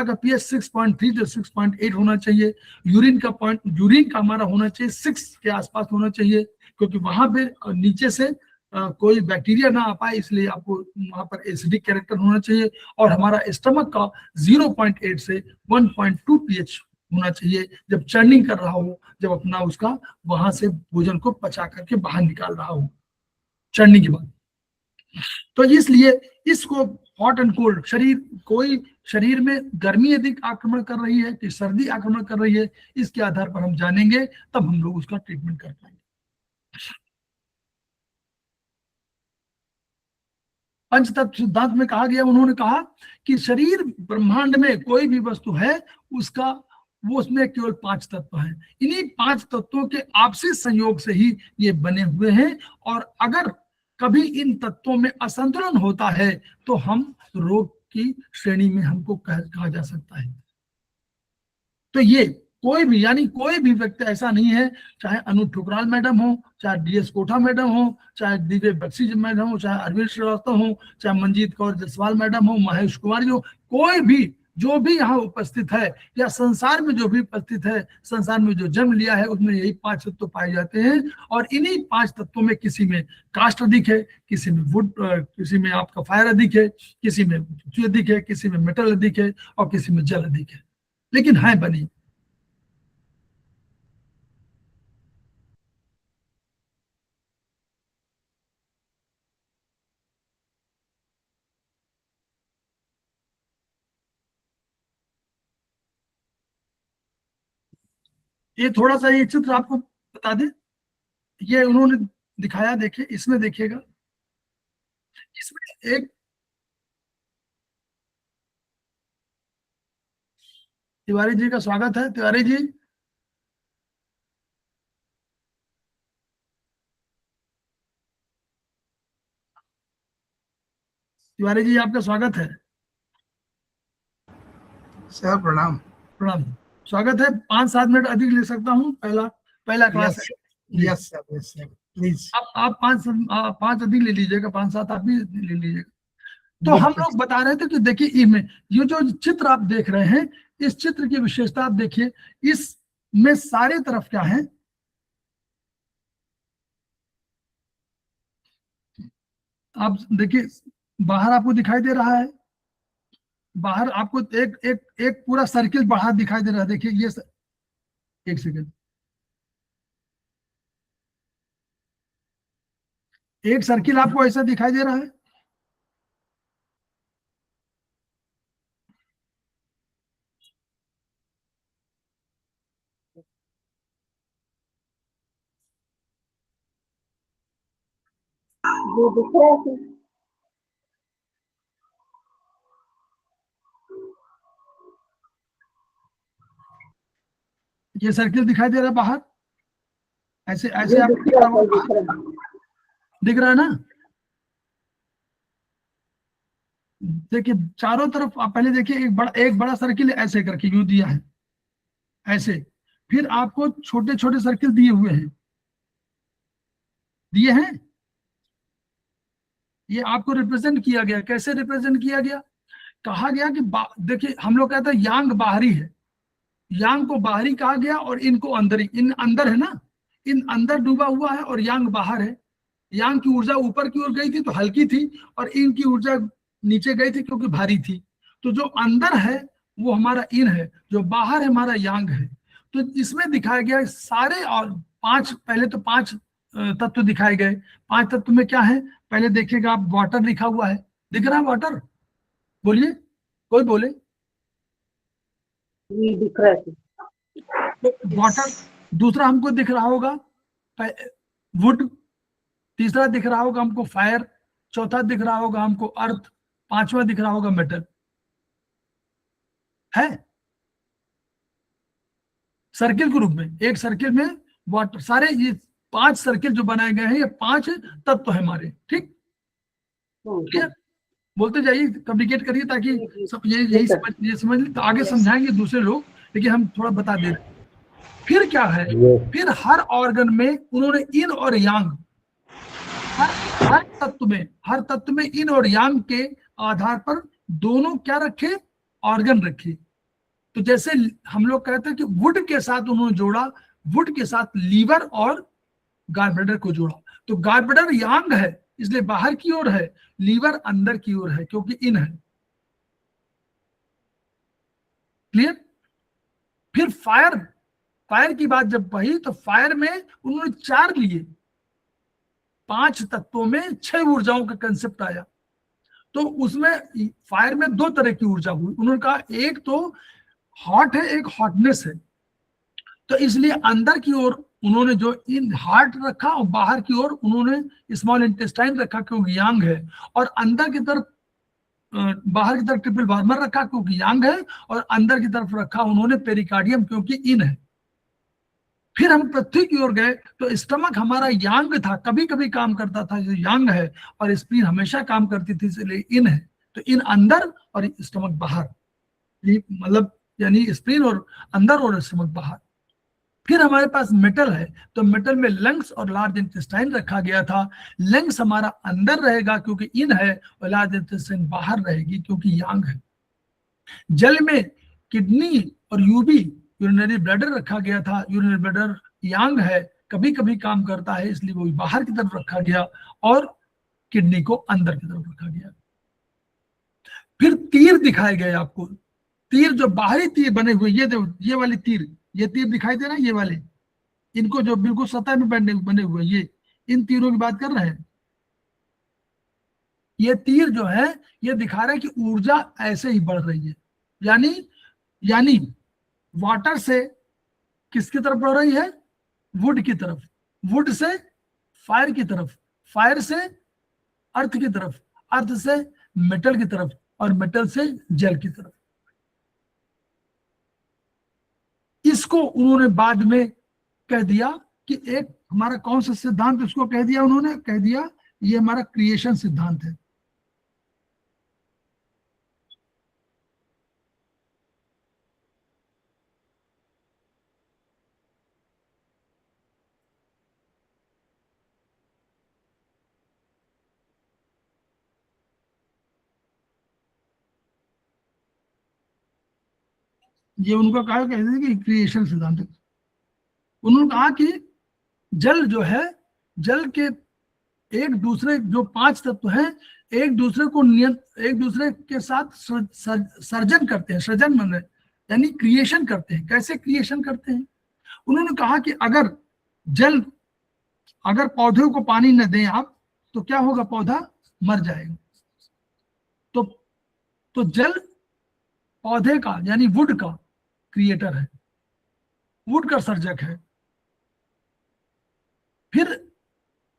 [SPEAKER 3] का पीएच 6.3 से 6.8 होना चाहिए। यूरिन का हमारा होना चाहिए 6 के आसपास होना चाहिए, क्योंकि वहां पे नीचे से कोई बैक्टीरिया ना आ पाए, इसलिए आपको वहां पर एसिडिक कैरेक्टर होना चाहिए। और हमारा स्टमक का 0.8 से 1.2 पीएच होना चाहिए जब चर्निंग कर रहा हो, जब अपना उसका वहां से भोजन को पचा करके बाहर निकाल रहा हो चर्निंग के बाद। तो इसलिए इसको हॉट एंड कोल्ड, शरीर में गर्मी अधिक आक्रमण कर रही है कि सर्दी आक्रमण कर रही है, इसके आधार पर हम जानेंगे, तब हम लोग उसका ट्रीटमेंट कर पाएंगे। पंचतत्व सिद्धांत में कहा गया, उन्होंने कहा कि शरीर ब्रह्मांड में कोई भी वस्तु है उसमें केवल 5 तत्व हैं। इन्हीं 5 तत्वों के आपसी संयोग से ही ये बने हुए हैं, और अगर कभी इन तत्वों में असंतुलन होता है तो हम रोग की श्रेणी में हमको कहा जा सकता है। तो ये कोई भी व्यक्ति ऐसा नहीं है, चाहे अनु ठुकराल मैडम हो, चाहे डीएस कोठा मैडम हो, चाहे दिव्य बख्शी मैडम हो, चाहे अरविंद श्रीवास्तव हो, चाहे मंजीत कौर जसवाल मैडम हो, महेश कुमार हो, कोई भी जो भी यहाँ उपस्थित है या संसार में जो भी उपस्थित है, संसार में जो जन्म लिया है, उसमें यही 5 तत्व पाए जाते हैं। और इन्हीं 5 तत्वों में किसी में काष्ठ अधिक है, किसी में वुड, किसी में आपका फायर अधिक है, किसी में पृथ्वी अधिक है, किसी में मेटल अधिक है, और किसी में जल अधिक है, लेकिन है बनी। ये थोड़ा सा ये चित्र आपको बता दें, ये उन्होंने दिखाया, देखिए इसमें देखिएगा, इसमें एक तिवारी जी का स्वागत है। तिवारी जी, तिवारी जी आपका स्वागत है।
[SPEAKER 4] सर प्रणाम।
[SPEAKER 3] प्रणाम, स्वागत है। 5-7 मिनट अधिक ले सकता हूँ, पहला क्लास है।
[SPEAKER 4] Yes sir please.
[SPEAKER 3] आप 5 अधिक ले लीजिएगा, 5-7 आप भी ले लीजिएगा। तो हम लोग बता रहे थे कि देखिए ये जो चित्र आप देख रहे हैं, इस चित्र की विशेषता आप देखिए, इसमें सारे तरफ क्या है, आप देखिए बाहर आपको दिखाई दे रहा है, बाहर आपको एक पूरा सर्किल बाहर दिखाई दे रहा है। देखिए ये एक सेकंड, एक सर्किल आपको ऐसा दिखाई दे रहा है।
[SPEAKER 1] जो दिख रहा है सर।
[SPEAKER 3] ये सर्किल दिखाई दे रहा है बाहर, ऐसे ऐसे
[SPEAKER 1] जो
[SPEAKER 3] आपको
[SPEAKER 1] दिख
[SPEAKER 3] दिख
[SPEAKER 1] रहा
[SPEAKER 3] रहा
[SPEAKER 1] है,
[SPEAKER 3] होगा,
[SPEAKER 1] दिख रहा है।
[SPEAKER 3] दिख रहा है ना। देखिए चारों तरफ आप पहले देखिए, एक बड़ा सर्किल ऐसे करके यूं दिया है ऐसे, फिर आपको छोटे छोटे सर्किल दिए हैं। ये आपको रिप्रेजेंट किया गया, कैसे रिप्रेजेंट किया गया, कहा गया कि देखिए हम लोग कहते हैं यांग बाहरी है, यांग को बाहरी कहा गया, और इनको अंदर, इन अंदर है ना, इन अंदर डूबा हुआ है, और यांग बाहर है। यांग की ऊर्जा ऊपर की ओर गई थी तो हल्की थी, और इनकी ऊर्जा नीचे गई थी क्योंकि भारी थी। तो जो अंदर है वो हमारा इन है, जो बाहर है हमारा यांग है। तो इसमें दिखाया गया सारे, और 5, पहले तो 5 तत्व दिखाए गए। 5 तत्व में क्या है, पहले देखिएगा आप, वाटर लिखा हुआ है, दिख रहा है वाटर, बोलिए, कोई बोले।
[SPEAKER 1] ये दिख रहा है सर।
[SPEAKER 3] वाटर, दूसरा हमको दिख रहा होगा वुड, तीसरा दिख रहा होगा हमको फायर, चौथा दिख रहा होगा हमको अर्थ, 5वां दिख रहा होगा मेटल। है सर्किल के रूप में। एक सर्किल में वाटर, सारे ये 5 सर्किल जो बनाए गए हैं, ये 5 तत्व है हमारे, ठीक है। बोलते जाइए, कम्युनिकेट करिए, ताकि सब यही समझ लें, तो आगे समझाएंगे दूसरे लोग, लेकिन हम थोड़ा बता दे रहे हैं। फिर क्या है, फिर हर ऑर्गन में उन्होंने इन और यांग, हर तत्व में इन और यांग के आधार पर दोनों क्या रखे, ऑर्गन रखे। तो जैसे हम लोग कहते हैं कि वुड के साथ उन्होंने जोड़ा, वुड के साथ लीवर और गार्बेडर को जोड़ा। तो गार्बेडर यांग है इसलिए बाहर की ओर है, लीवर अंदर की ओर है क्योंकि इन है। क्लियर। फिर फायर की बात जब कही, तो फायर में उन्होंने 4 लिए, 5 तत्वों में 6 ऊर्जाओं का कंसेप्ट आया। तो उसमें फायर में 2 तरह की ऊर्जा हुई। उन्होंने कहा एक तो हॉट है, एक हॉटनेस है। तो इसलिए अंदर की ओर उन्होंने जो इन हार्ट रखा और बाहर की ओर उन्होंने स्मॉल इंटेस्टाइन रखा क्योंकि यांग है, और अंदर की तरफ बाहर की तरफ ट्रिपल वार्मर रखा क्योंकि यांग है, और अंदर की तरफ रखा उन्होंने पेरिकार्डियम क्योंकि इन है। फिर हम पृथ्वी की ओर गए तो स्टमक हमारा यांग था, कभी कभी काम करता था जो यांग है, और स्प्लीन हमेशा काम करती थी इसलिए इन है। तो इन अंदर और स्टमक बाहर, मतलब यानी स्प्लीन और अंदर और स्टमक बाहर। फिर हमारे पास मेटल है, तो मेटल में लंग्स और लार्ज इंटेस्टाइन रखा गया था। लंग्स हमारा अंदर रहेगा क्योंकि इन है, और लार्ज इंटेस्टाइन बाहर रहेगी क्योंकि यांग है। जल में किडनी और यूबी यूरिनरी ब्लैडर रखा गया था। यूरिनरी ब्लैडर यांग है, कभी कभी काम करता है इसलिए वो बाहर की तरफ रखा गया, और किडनी को अंदर की तरफ रखा गया। फिर तीर दिखाए गए आपको, तीर जो बाहरी तीर बने हुए, ये वाले तीर, ये तीर दिखाई दे रहा है, ये वाले, इनको जो बिल्कुल सतह में बने हुए, ये इन तीरों की बात कर रहे हैं। ये तीर जो है ये दिखा रहा है कि ऊर्जा ऐसे ही बढ़ रही है, यानी वाटर से किसकी तरफ बढ़ रही है, वुड की तरफ, वुड से फायर की तरफ, फायर से अर्थ की तरफ, अर्थ से मेटल की तरफ, और मेटल से जल की तरफ। इसको उन्होंने बाद में कह दिया कि एक हमारा कौन सा सिद्धांत, उसको कह दिया उन्होंने, कह दिया ये हमारा क्रिएशन सिद्धांत है। ये उनका कहा, कहते हैं कि क्रिएशन सिद्धांत है। उन्होंने कहा कि जल जो है, जल के एक दूसरे जो 5 तत्व हैं, एक दूसरे के साथ सर्जन करते हैं, सृजन मन यानी क्रिएशन करते हैं। कैसे क्रिएशन करते हैं? उन्होंने कहा कि अगर पौधों को पानी न दें आप, तो क्या होगा, पौधा मर जाएगा। तो जल पौधे का यानी वुड का क्रिएटर है, वुड का सर्जक है। फिर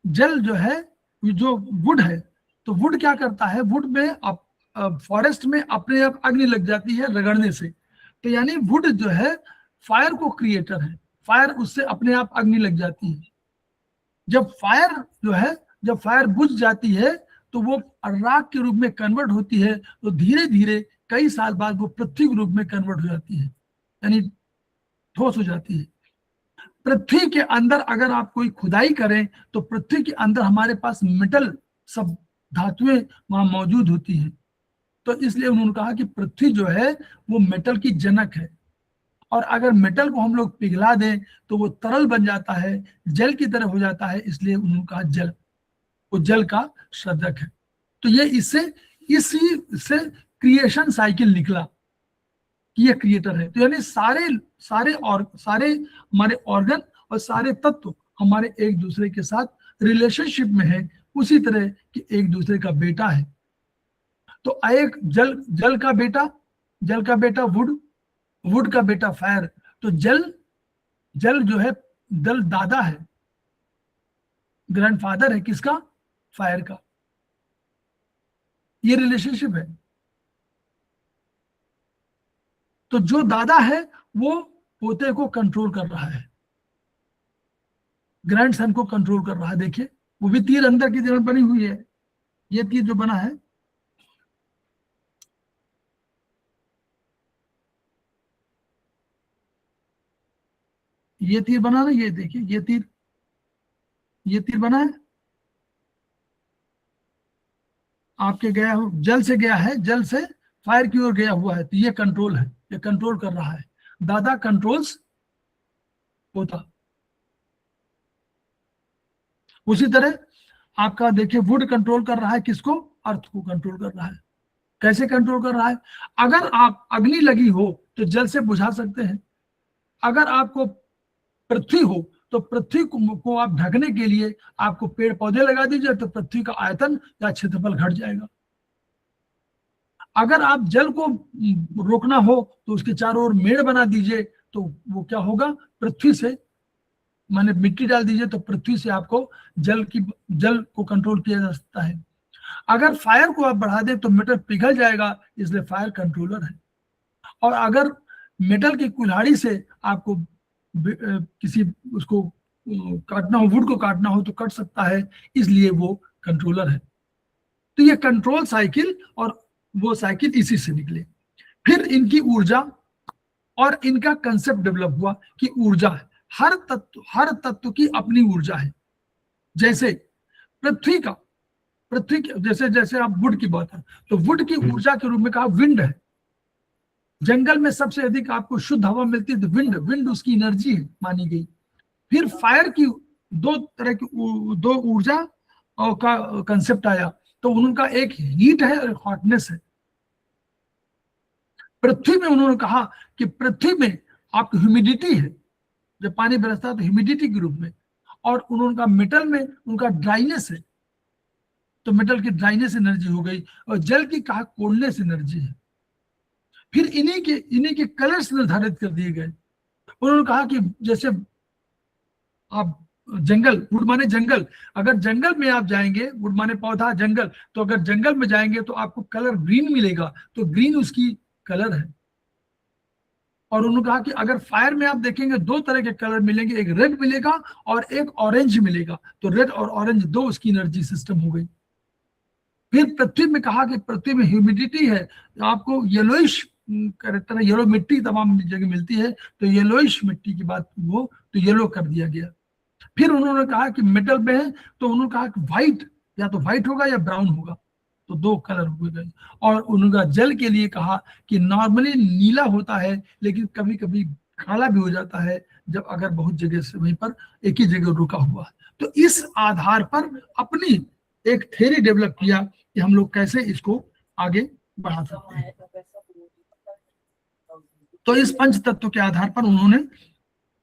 [SPEAKER 3] जल जो है, जो वुड है, तो वुड क्या करता है, वुड में फॉरेस्ट में अपने आप अग्नि लग जाती है रगड़ने से। तो यानी वुड जो है फायर को क्रिएटर है, फायर उससे अपने आप अग्नि लग जाती है। जब फायर बुझ जाती है तो वो राख के रूप में कन्वर्ट होती है, तो धीरे धीरे कई साल बाद वो पृथ्वी के रूप में कन्वर्ट हो जाती है, यानी ठोस हो जाती है। पृथ्वी के अंदर अगर आप कोई खुदाई करें तो पृथ्वी के अंदर हमारे पास मेटल सब धातुएं वहां मौजूद होती हैं। तो इसलिए उन्होंने कहा कि पृथ्वी जो है वो मेटल की जनक है, और अगर मेटल को हम लोग पिघला दें तो वो तरल बन जाता है, जल की तरह हो जाता है। इसलिए उन्होंने कहा जल, वो जल का सर्जक है। तो ये इसी से क्रिएशन साइकिल निकला कि ये क्रिएटर है। तो यानी सारे हमारे ऑर्गन और सारे तत्व हमारे एक दूसरे के साथ रिलेशनशिप में है, उसी तरह कि एक दूसरे का बेटा है। तो एक जल का बेटा वुड का बेटा फायर। तो जल जो है दादा है, ग्रैंडफादर है किसका, फायर का। ये रिलेशनशिप है। तो जो दादा है वो पोते को कंट्रोल कर रहा है, ग्रैंडसन को कंट्रोल कर रहा है। देखिए वो भी तीर अंदर की तरफ बनी हुई है, ये तीर जो बना है, ये तीर बना ना, ये देखिए ये तीर बना है, आपके गया हो, जल से गया है, जल से फायर की ओर गया हुआ है, तो ये कंट्रोल है, ये कंट्रोल कर रहा है। दादा कंट्रोल्स पोता। उसी तरह आपका देखिए वुड कंट्रोल कर रहा है किसको, अर्थ को कंट्रोल कर रहा है। कैसे कंट्रोल कर रहा है, अगर आप अग्नि लगी हो तो जल से बुझा सकते हैं, अगर आपको पृथ्वी हो तो पृथ्वी को आप ढकने के लिए आपको पेड़ पौधे लगा दीजिए तो पृथ्वी का आयतन या क्षेत्रफल घट जाएगा। अगर आप जल को रोकना हो तो उसके चारों ओर मेड़ बना दीजिए, तो वो क्या होगा, पृथ्वी से माने मिट्टी डाल दीजिए तो पृथ्वी से आपको जल को कंट्रोल किया जा सकता है। अगर फायर को आप बढ़ा दें तो मेटल पिघल जाएगा, इसलिए फायर कंट्रोलर है। और अगर मेटल की कुल्हाड़ी से आपको किसी उसको काटना हो, वुड को काटना हो तो कट सकता है, इसलिए वो कंट्रोलर है। तो ये कंट्रोल साइकिल और वो साइकिल इसी से निकले। फिर इनकी ऊर्जा और इनका कंसेप्ट डेवलप हुआ कि ऊर्जा है, हर तत्व की अपनी ऊर्जा है। जैसे पृथ्वी जैसे जैसे आप वुड की बात है तो वुड की ऊर्जा के रूप में कहा विंड है। जंगल में सबसे अधिक आपको शुद्ध हवा मिलती है तो विंड उसकी एनर्जी मानी गई। फिर फायर की दो तरह की दो ऊर्जा का कंसेप्ट आया, तो उनका एक हीट है और एक हॉटनेस है। पृथ्वी में उन्होंने कहा कि पृथ्वी में आपकी ह्यूमिडिटी है, जब पानी बरसता है तो ह्यूमिडिटी के रूप में, और उन्होंने कहा मेटल में उनका ड्राइनेस है, तो मेटल की ड्राइनेस एनर्जी हो गई, और जल की कहा कोल्डनेस एनर्जी है। फिर इन्हीं के कलर्स निर्धारित कर दिए गए। उन्होंने कहा कि जैसे आप जंगल, वुड माने जंगल, अगर जंगल में आप जाएंगे, वुड माने पौधा जंगल, तो अगर जंगल में जाएंगे तो आपको कलर ग्रीन मिलेगा, तो ग्रीन उसकी कलर है। और उन्होंने कहा कि अगर फायर में आप देखेंगे दो तरह के कलर मिलेंगे, एक रेड मिलेगा और एक ऑरेंज मिलेगा, तो रेड और ऑरेंज दो उसकी एनर्जी सिस्टम हो गई। फिर पृथ्वी में कहा कि पृथ्वी में ह्यूमिडिटी है, तो आपको येलोइश कैरेक्टर है, येलो मिट्टी तमाम जगह मिलती है, तो येलोइश मिट्टी की बात वो तो येलो कर दिया गया। फिर उन्होंने कहा कि मेटल में है, तो उन्होंने कहा कि व्हाइट, या तो व्हाइट होगा या ब्राउन होगा, तो दो कलर हो गए। और उन्होंने जल के लिए कहा कि नॉर्मली नीला होता है, लेकिन कभी कभी काला भी हो जाता है जब अगर बहुत जगह से वहीं पर एक ही जगह रुका हुआ है। तो इस आधार पर अपनी एक थ्योरी डेवलप किया कि हम लोग कैसे इसको आगे बढ़ा सकते हैं। तो इस पंच तत्व के आधार पर उन्होंने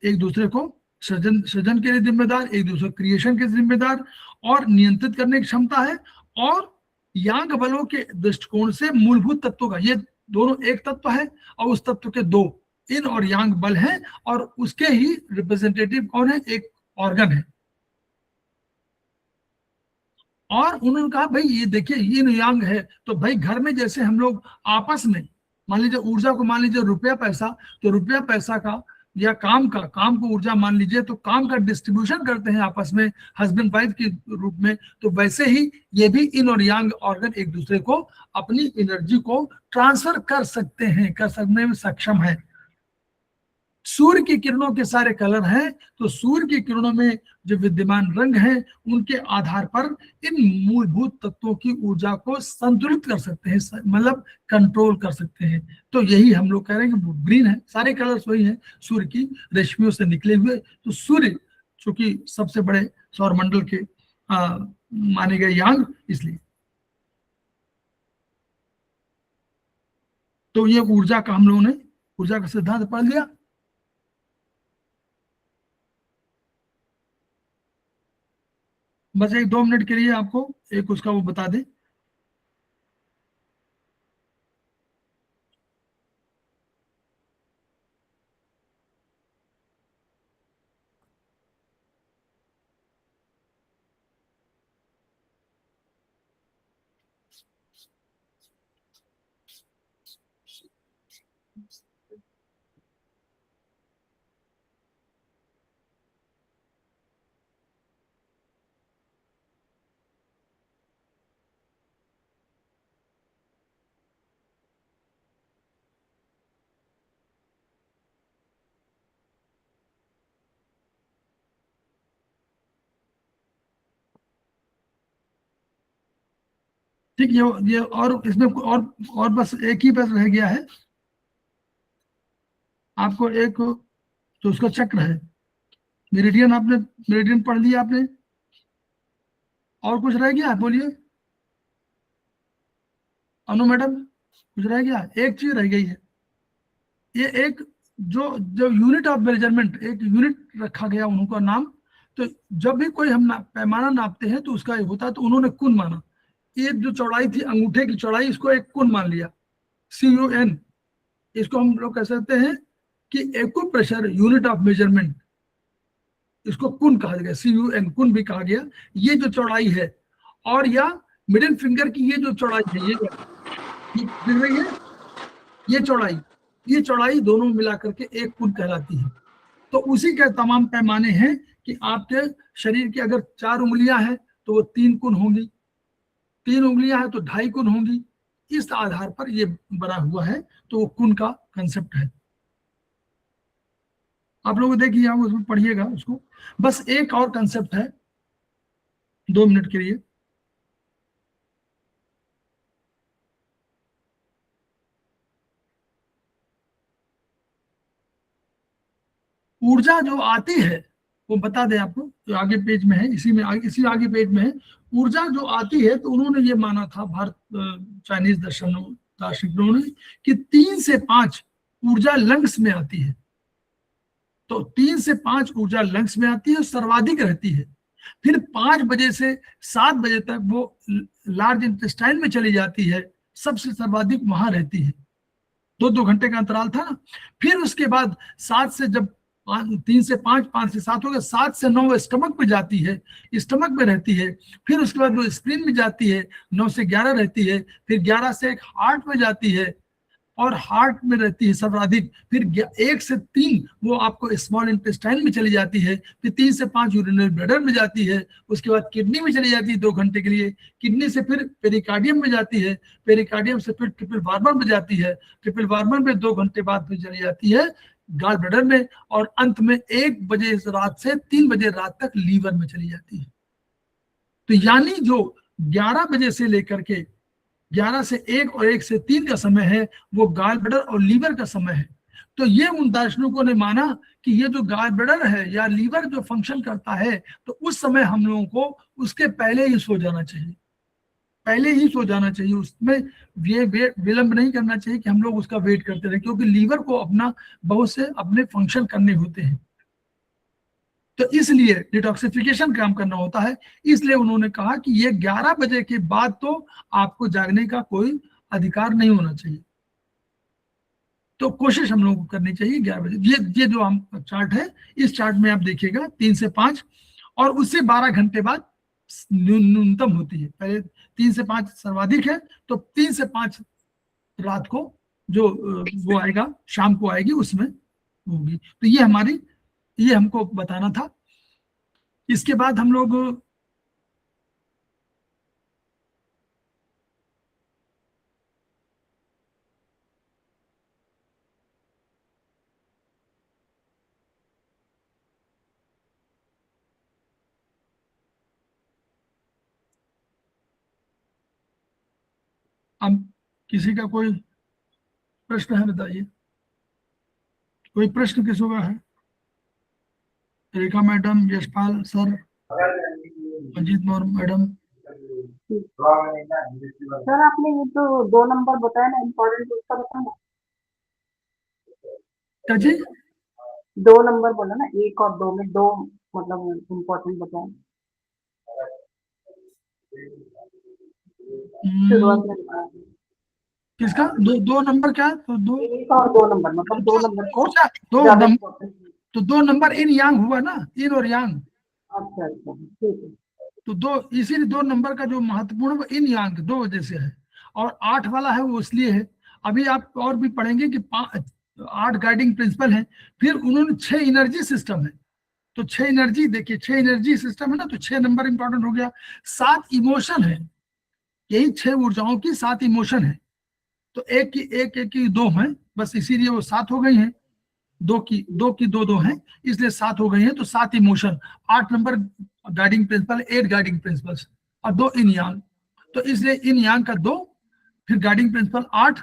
[SPEAKER 3] एक दूसरे को सृजन के लिए जिम्मेदार, एक दूसरे क्रिएशन के जिम्मेदार, और नियंत्रित करने की क्षमता है। और यांग बलों के दृष्टिकोण से मूलभूत तत्वों का, ये दोनों एक तत्व है और उस तत्व के दो इन और यांग बल हैं, और उसके ही रिप्रेजेंटेटिव कौन है, एक ऑर्गन है। और उन्होंने कहा भाई ये देखिए yin यांग है, तो भाई घर में जैसे हम लोग आपस में मान लीजिए ऊर्जा को, मान लीजिए रुपया पैसा, तो रुपया पैसा का या काम को ऊर्जा मान लीजिए, तो काम का डिस्ट्रीब्यूशन करते हैं आपस में हस्बैंड वाइफ के रूप में, तो वैसे ही ये भी इन और यांग ऑर्गन एक दूसरे को अपनी एनर्जी को ट्रांसफर कर सकते हैं, कर सकने में सक्षम है। सूर्य की किरणों के सारे कलर हैं, तो सूर्य की किरणों में जो विद्यमान रंग हैं उनके आधार पर इन मूलभूत तत्वों की ऊर्जा को संतुलित कर सकते हैं, मतलब कंट्रोल कर सकते हैं। तो यही हम लोग कह रहे हैं कि ग्रीन है, सारे कलर्स वही हैं सूर्य की रश्मियों से निकले हुए। तो सूर्य चूंकि सबसे बड़े सौरमंडल के माने गए यांग, इसलिए तो ये ऊर्जा का हम लोगों ने ऊर्जा का सिद्धांत पढ़ लिया। बस एक 2 मिनट के लिए आपको एक उसका वो बता दें। ठीक, ये और इसमें और बस एक ही बस रह गया है, आपको एक जो उसका चक्र है, मेरिडियन, आपने मेरिडियन पढ़ लिया आपने, और कुछ रह गया बोलिए अनु मैडम, कुछ रह गया? एक चीज रह गई है, ये एक जो जो यूनिट ऑफ मेजरमेंट, एक यूनिट रखा गया उनका नाम। तो जब भी कोई हम पैमाना नापते हैं तो उसका एक होता है, तो उन्होंने कुन माना, ये जो चौड़ाई थी अंगूठे की चौड़ाई, इसको एक कुन मान लिया, CUN। इसको हम लोग कह सकते हैं कि एक्यूप्रेशर यूनिट ऑफ मेजरमेंट, इसको कुन कहा गया, CUN, कुन भी कहा गया। ये जो चौड़ाई है, और या मिडिल फिंगर की ये जो चौड़ाई है, ये दिख रही है, ये चौड़ाई दोनों मिला करके एक कुन कहलाती है। तो उसी के तमाम पैमाने हैं कि आपके शरीर की अगर 4 उंगलियां हैं तो वो 3 कुन होंगी, 3 उंगलियां हैं तो 2.5 कुन होंगी। इस आधार पर ये बना हुआ है, तो वो कुन का कंसेप्ट है। आप लोग देखिए, आप उसमें पढ़िएगा उसको। बस एक और कंसेप्ट है 2 मिनट के लिए, ऊर्जा जो आती है वो बता दें आपको, जो आगे पेज में है, इसी आगे पेज में है। ऊर्जा जो आती है, तो उन्होंने ये माना था, भारत चाइनीज दार्शनिकों ने, कि 3 से 5 ऊर्जा लंग्स में आती है। तो 3 से 5 ऊर्जा लंग्स में आती है, सर्वाधिक रहती है। फिर 5 बजे से 7 बजे तक वो लार्ज इंटेस्टाइन में चली जाती है, सबसे सर्वाधिक वहां रहती है। 2-2 घंटे का अंतराल था ना। फिर उसके बाद 7 से जब 3 से 5, 5 से 7 हो गया, 7 से 9 स्टमक में जाती है, स्टमक में रहती है। फिर उसके बाद वो स्प्लीन में जाती है, 9 से 11 रहती है। फिर 11 से 1 हार्ट में जाती है, और हार्ट में रहती है सर्वाधिक। फिर 1 से 3 वो आपको स्मॉल इंटेस्टाइन में चली जाती है। फिर 3 से 5 यूरिनरी ब्लैडर में जाती है। उसके बाद किडनी में चली जाती है 2 घंटे के लिए। किडनी से फिर पेरिकार्डियम में जाती है। पेरिकार्डियम से फिर ट्रिपल वार्मर में जाती है। ट्रिपल वार्मर में 2 घंटे बाद फिर चली जाती है गॉल ब्लैडर में, और अंत में 1 बजे रात से 3 बजे रात तक लीवर में चली जाती है। तो यानी जो 11 बजे से लेकर के 11 से 1 और 1 से 3 का समय है, वो गॉल ब्लैडर और लीवर का समय है। तो ये उन दार्शनिकों ने माना कि ये जो गॉल ब्लैडर है या लीवर जो फंक्शन करता है, तो उस समय हम लोगों को उसके पहले ही सो जाना चाहिए, पहले ही सो जाना चाहिए। उसमें ये विलंब नहीं करना चाहिए कि हम लोग उसका वेट करते रहे, क्योंकि लीवर को अपना बहुत से अपने फंक्शन करने होते हैं। तो इसलिए डिटॉक्सिफिकेशन काम करना होता है। इसलिए उन्होंने कहा कि ये 11 बजे के बाद तो आपको जागने का कोई अधिकार नहीं होना चाहिए। तो कोशिश हम लोगों को करनी चाहिए 11 बजे। ये जो हम चार्ट है, इस चार्ट में आप देखिएगा 3 से 5, और उससे 12 घंटे बाद न्यूनतम होती है। पहले 3 से 5 सर्वाधिक है, तो 3 से 5 रात को जो वो आएगा, शाम को आएगी, उसमें होगी। तो ये हमको बताना था। इसके बाद हम लोग अब किसी का कोई प्रश्न है, बताइए। कोई प्रश्न किसी का है? Rekha madam, Yashpal sir, Ajit Maurya madam.
[SPEAKER 1] Sir आपने ये जो 2 नंबर बताया ना इम्पोर्टेंट, उसका बताना।
[SPEAKER 3] क्या जी?
[SPEAKER 1] 2 नंबर बोला ना, 1 और 2 में 2 मतलब इम्पोर्टेंट बताया शुरुआत में बताया।
[SPEAKER 3] किसका? 2 नंबर क्या? तो 2
[SPEAKER 1] 1 और 2 नंबर, मतलब 2 नंबर को
[SPEAKER 3] दो
[SPEAKER 1] ज्यादा
[SPEAKER 3] नंबर,
[SPEAKER 1] important है।
[SPEAKER 3] तो 2 नंबर इन यांग हुआ ना, इन और यांग।
[SPEAKER 1] अच्छा अच्छा, ठीक है।
[SPEAKER 3] तो 2, इसीलिए 2 नंबर का जो महत्वपूर्ण है वो इन यांग 2 वजह से है, और 8 वाला है वो इसलिए है। अभी आप और भी पढ़ेंगे कि 8 गाइडिंग प्रिंसिपल है, फिर उन्होंने 6 एनर्जी सिस्टम है। तो 6 एनर्जी देखिए, 6 एनर्जी सिस्टम है ना, तो 6 नंबर इंपॉर्टेंट हो गया। 7 इमोशन है, यही 6 ऊर्जाओं की 7 इमोशन है। तो एक की 2 हैं, बस इसीलिए वो 7 हो गई हैं। 2 की 2 हैं, इसलिए 7 हो गई हैं। तो 7 emotion, 8 number guiding principal, 8 guiding principles, और 2 इन यांग। तो इसलिए इन यांग का 2, फिर गाइडिंग प्रिंसिपल 8,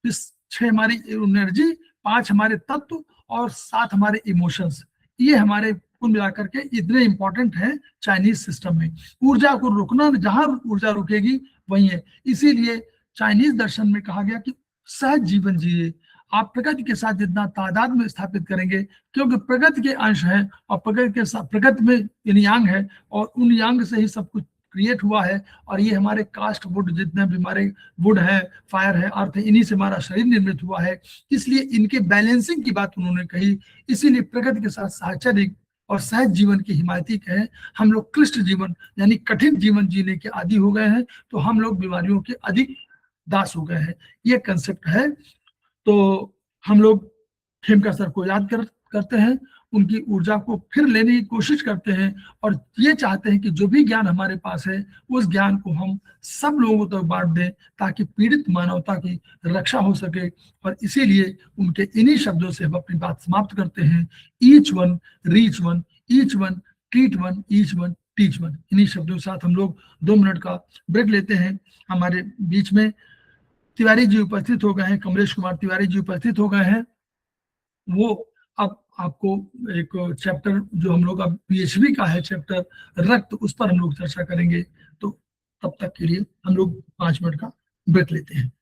[SPEAKER 3] फिर 6 हमारी एनर्जी, 5 हमारे तत्व और 7 हमारे इमोशंस। ये हमारे कुल मिलाकर के इतने इंपॉर्टेंट है चाइनीज सिस्टम में। ऊर्जा को रुकना, जहां ऊर्जा रुकेगी वही है। इसीलिए चाइनीज दर्शन में कहा गया कि सहज जीवन जिए। आप प्रकृति के साथ जितना तादाद में स्थापित करेंगे, क्योंकि प्रकृति के अंश है और प्रकृति के साथ, प्रकृति में इन यांग है और उन यांग से ही सब कुछ क्रिएट हुआ है। और ये हमारे कास्ट वुड, जितने भी हमारे वुड है, फायर है, अर्थ है, इन्हीं से हमारा शरीर निर्मित हुआ है। इसलिए इनके बैलेंसिंग की बात उन्होंने कही। इसीलिए प्रकृति के साथ साहचर्य और सहज जीवन की हिमायती कहें। हम लोग क्लिष्ट जीवन यानी कठिन जीवन जीने के आदी हो गए हैं, तो हम लोग बीमारियों के अधिक दास हो गए हैं। ये कंसेप्ट है। तो हम लोग खेमका सर को याद करते हैं, उनकी ऊर्जा को फिर लेने की कोशिश करते हैं और ये चाहते हैं कि जो भी ज्ञान हमारे पास है उस ज्ञान को हम सब लोगों तक बांट दें ताकि पीड़ित मानवता की रक्षा हो सके। और इसीलिए उनके इन्हीं शब्दों से हम अपनी बात समाप्त करते हैं। Each one reach one, each one treat one, each one teach one. इन्हीं शब्दों के साथ हम लोग 2 मिनट का ब्रेक लेते हैं। हमारे बीच में तिवारी जी उपस्थित हो गए हैं, कमलेश कुमार तिवारी जी उपस्थित हो गए हैं। वो अब आपको एक चैप्टर जो हम लोग अब पीएचडी का है चैप्टर रक्त, उस पर हम लोग चर्चा करेंगे। तो तब तक के लिए हम लोग 5 मिनट का ब्रेक लेते हैं।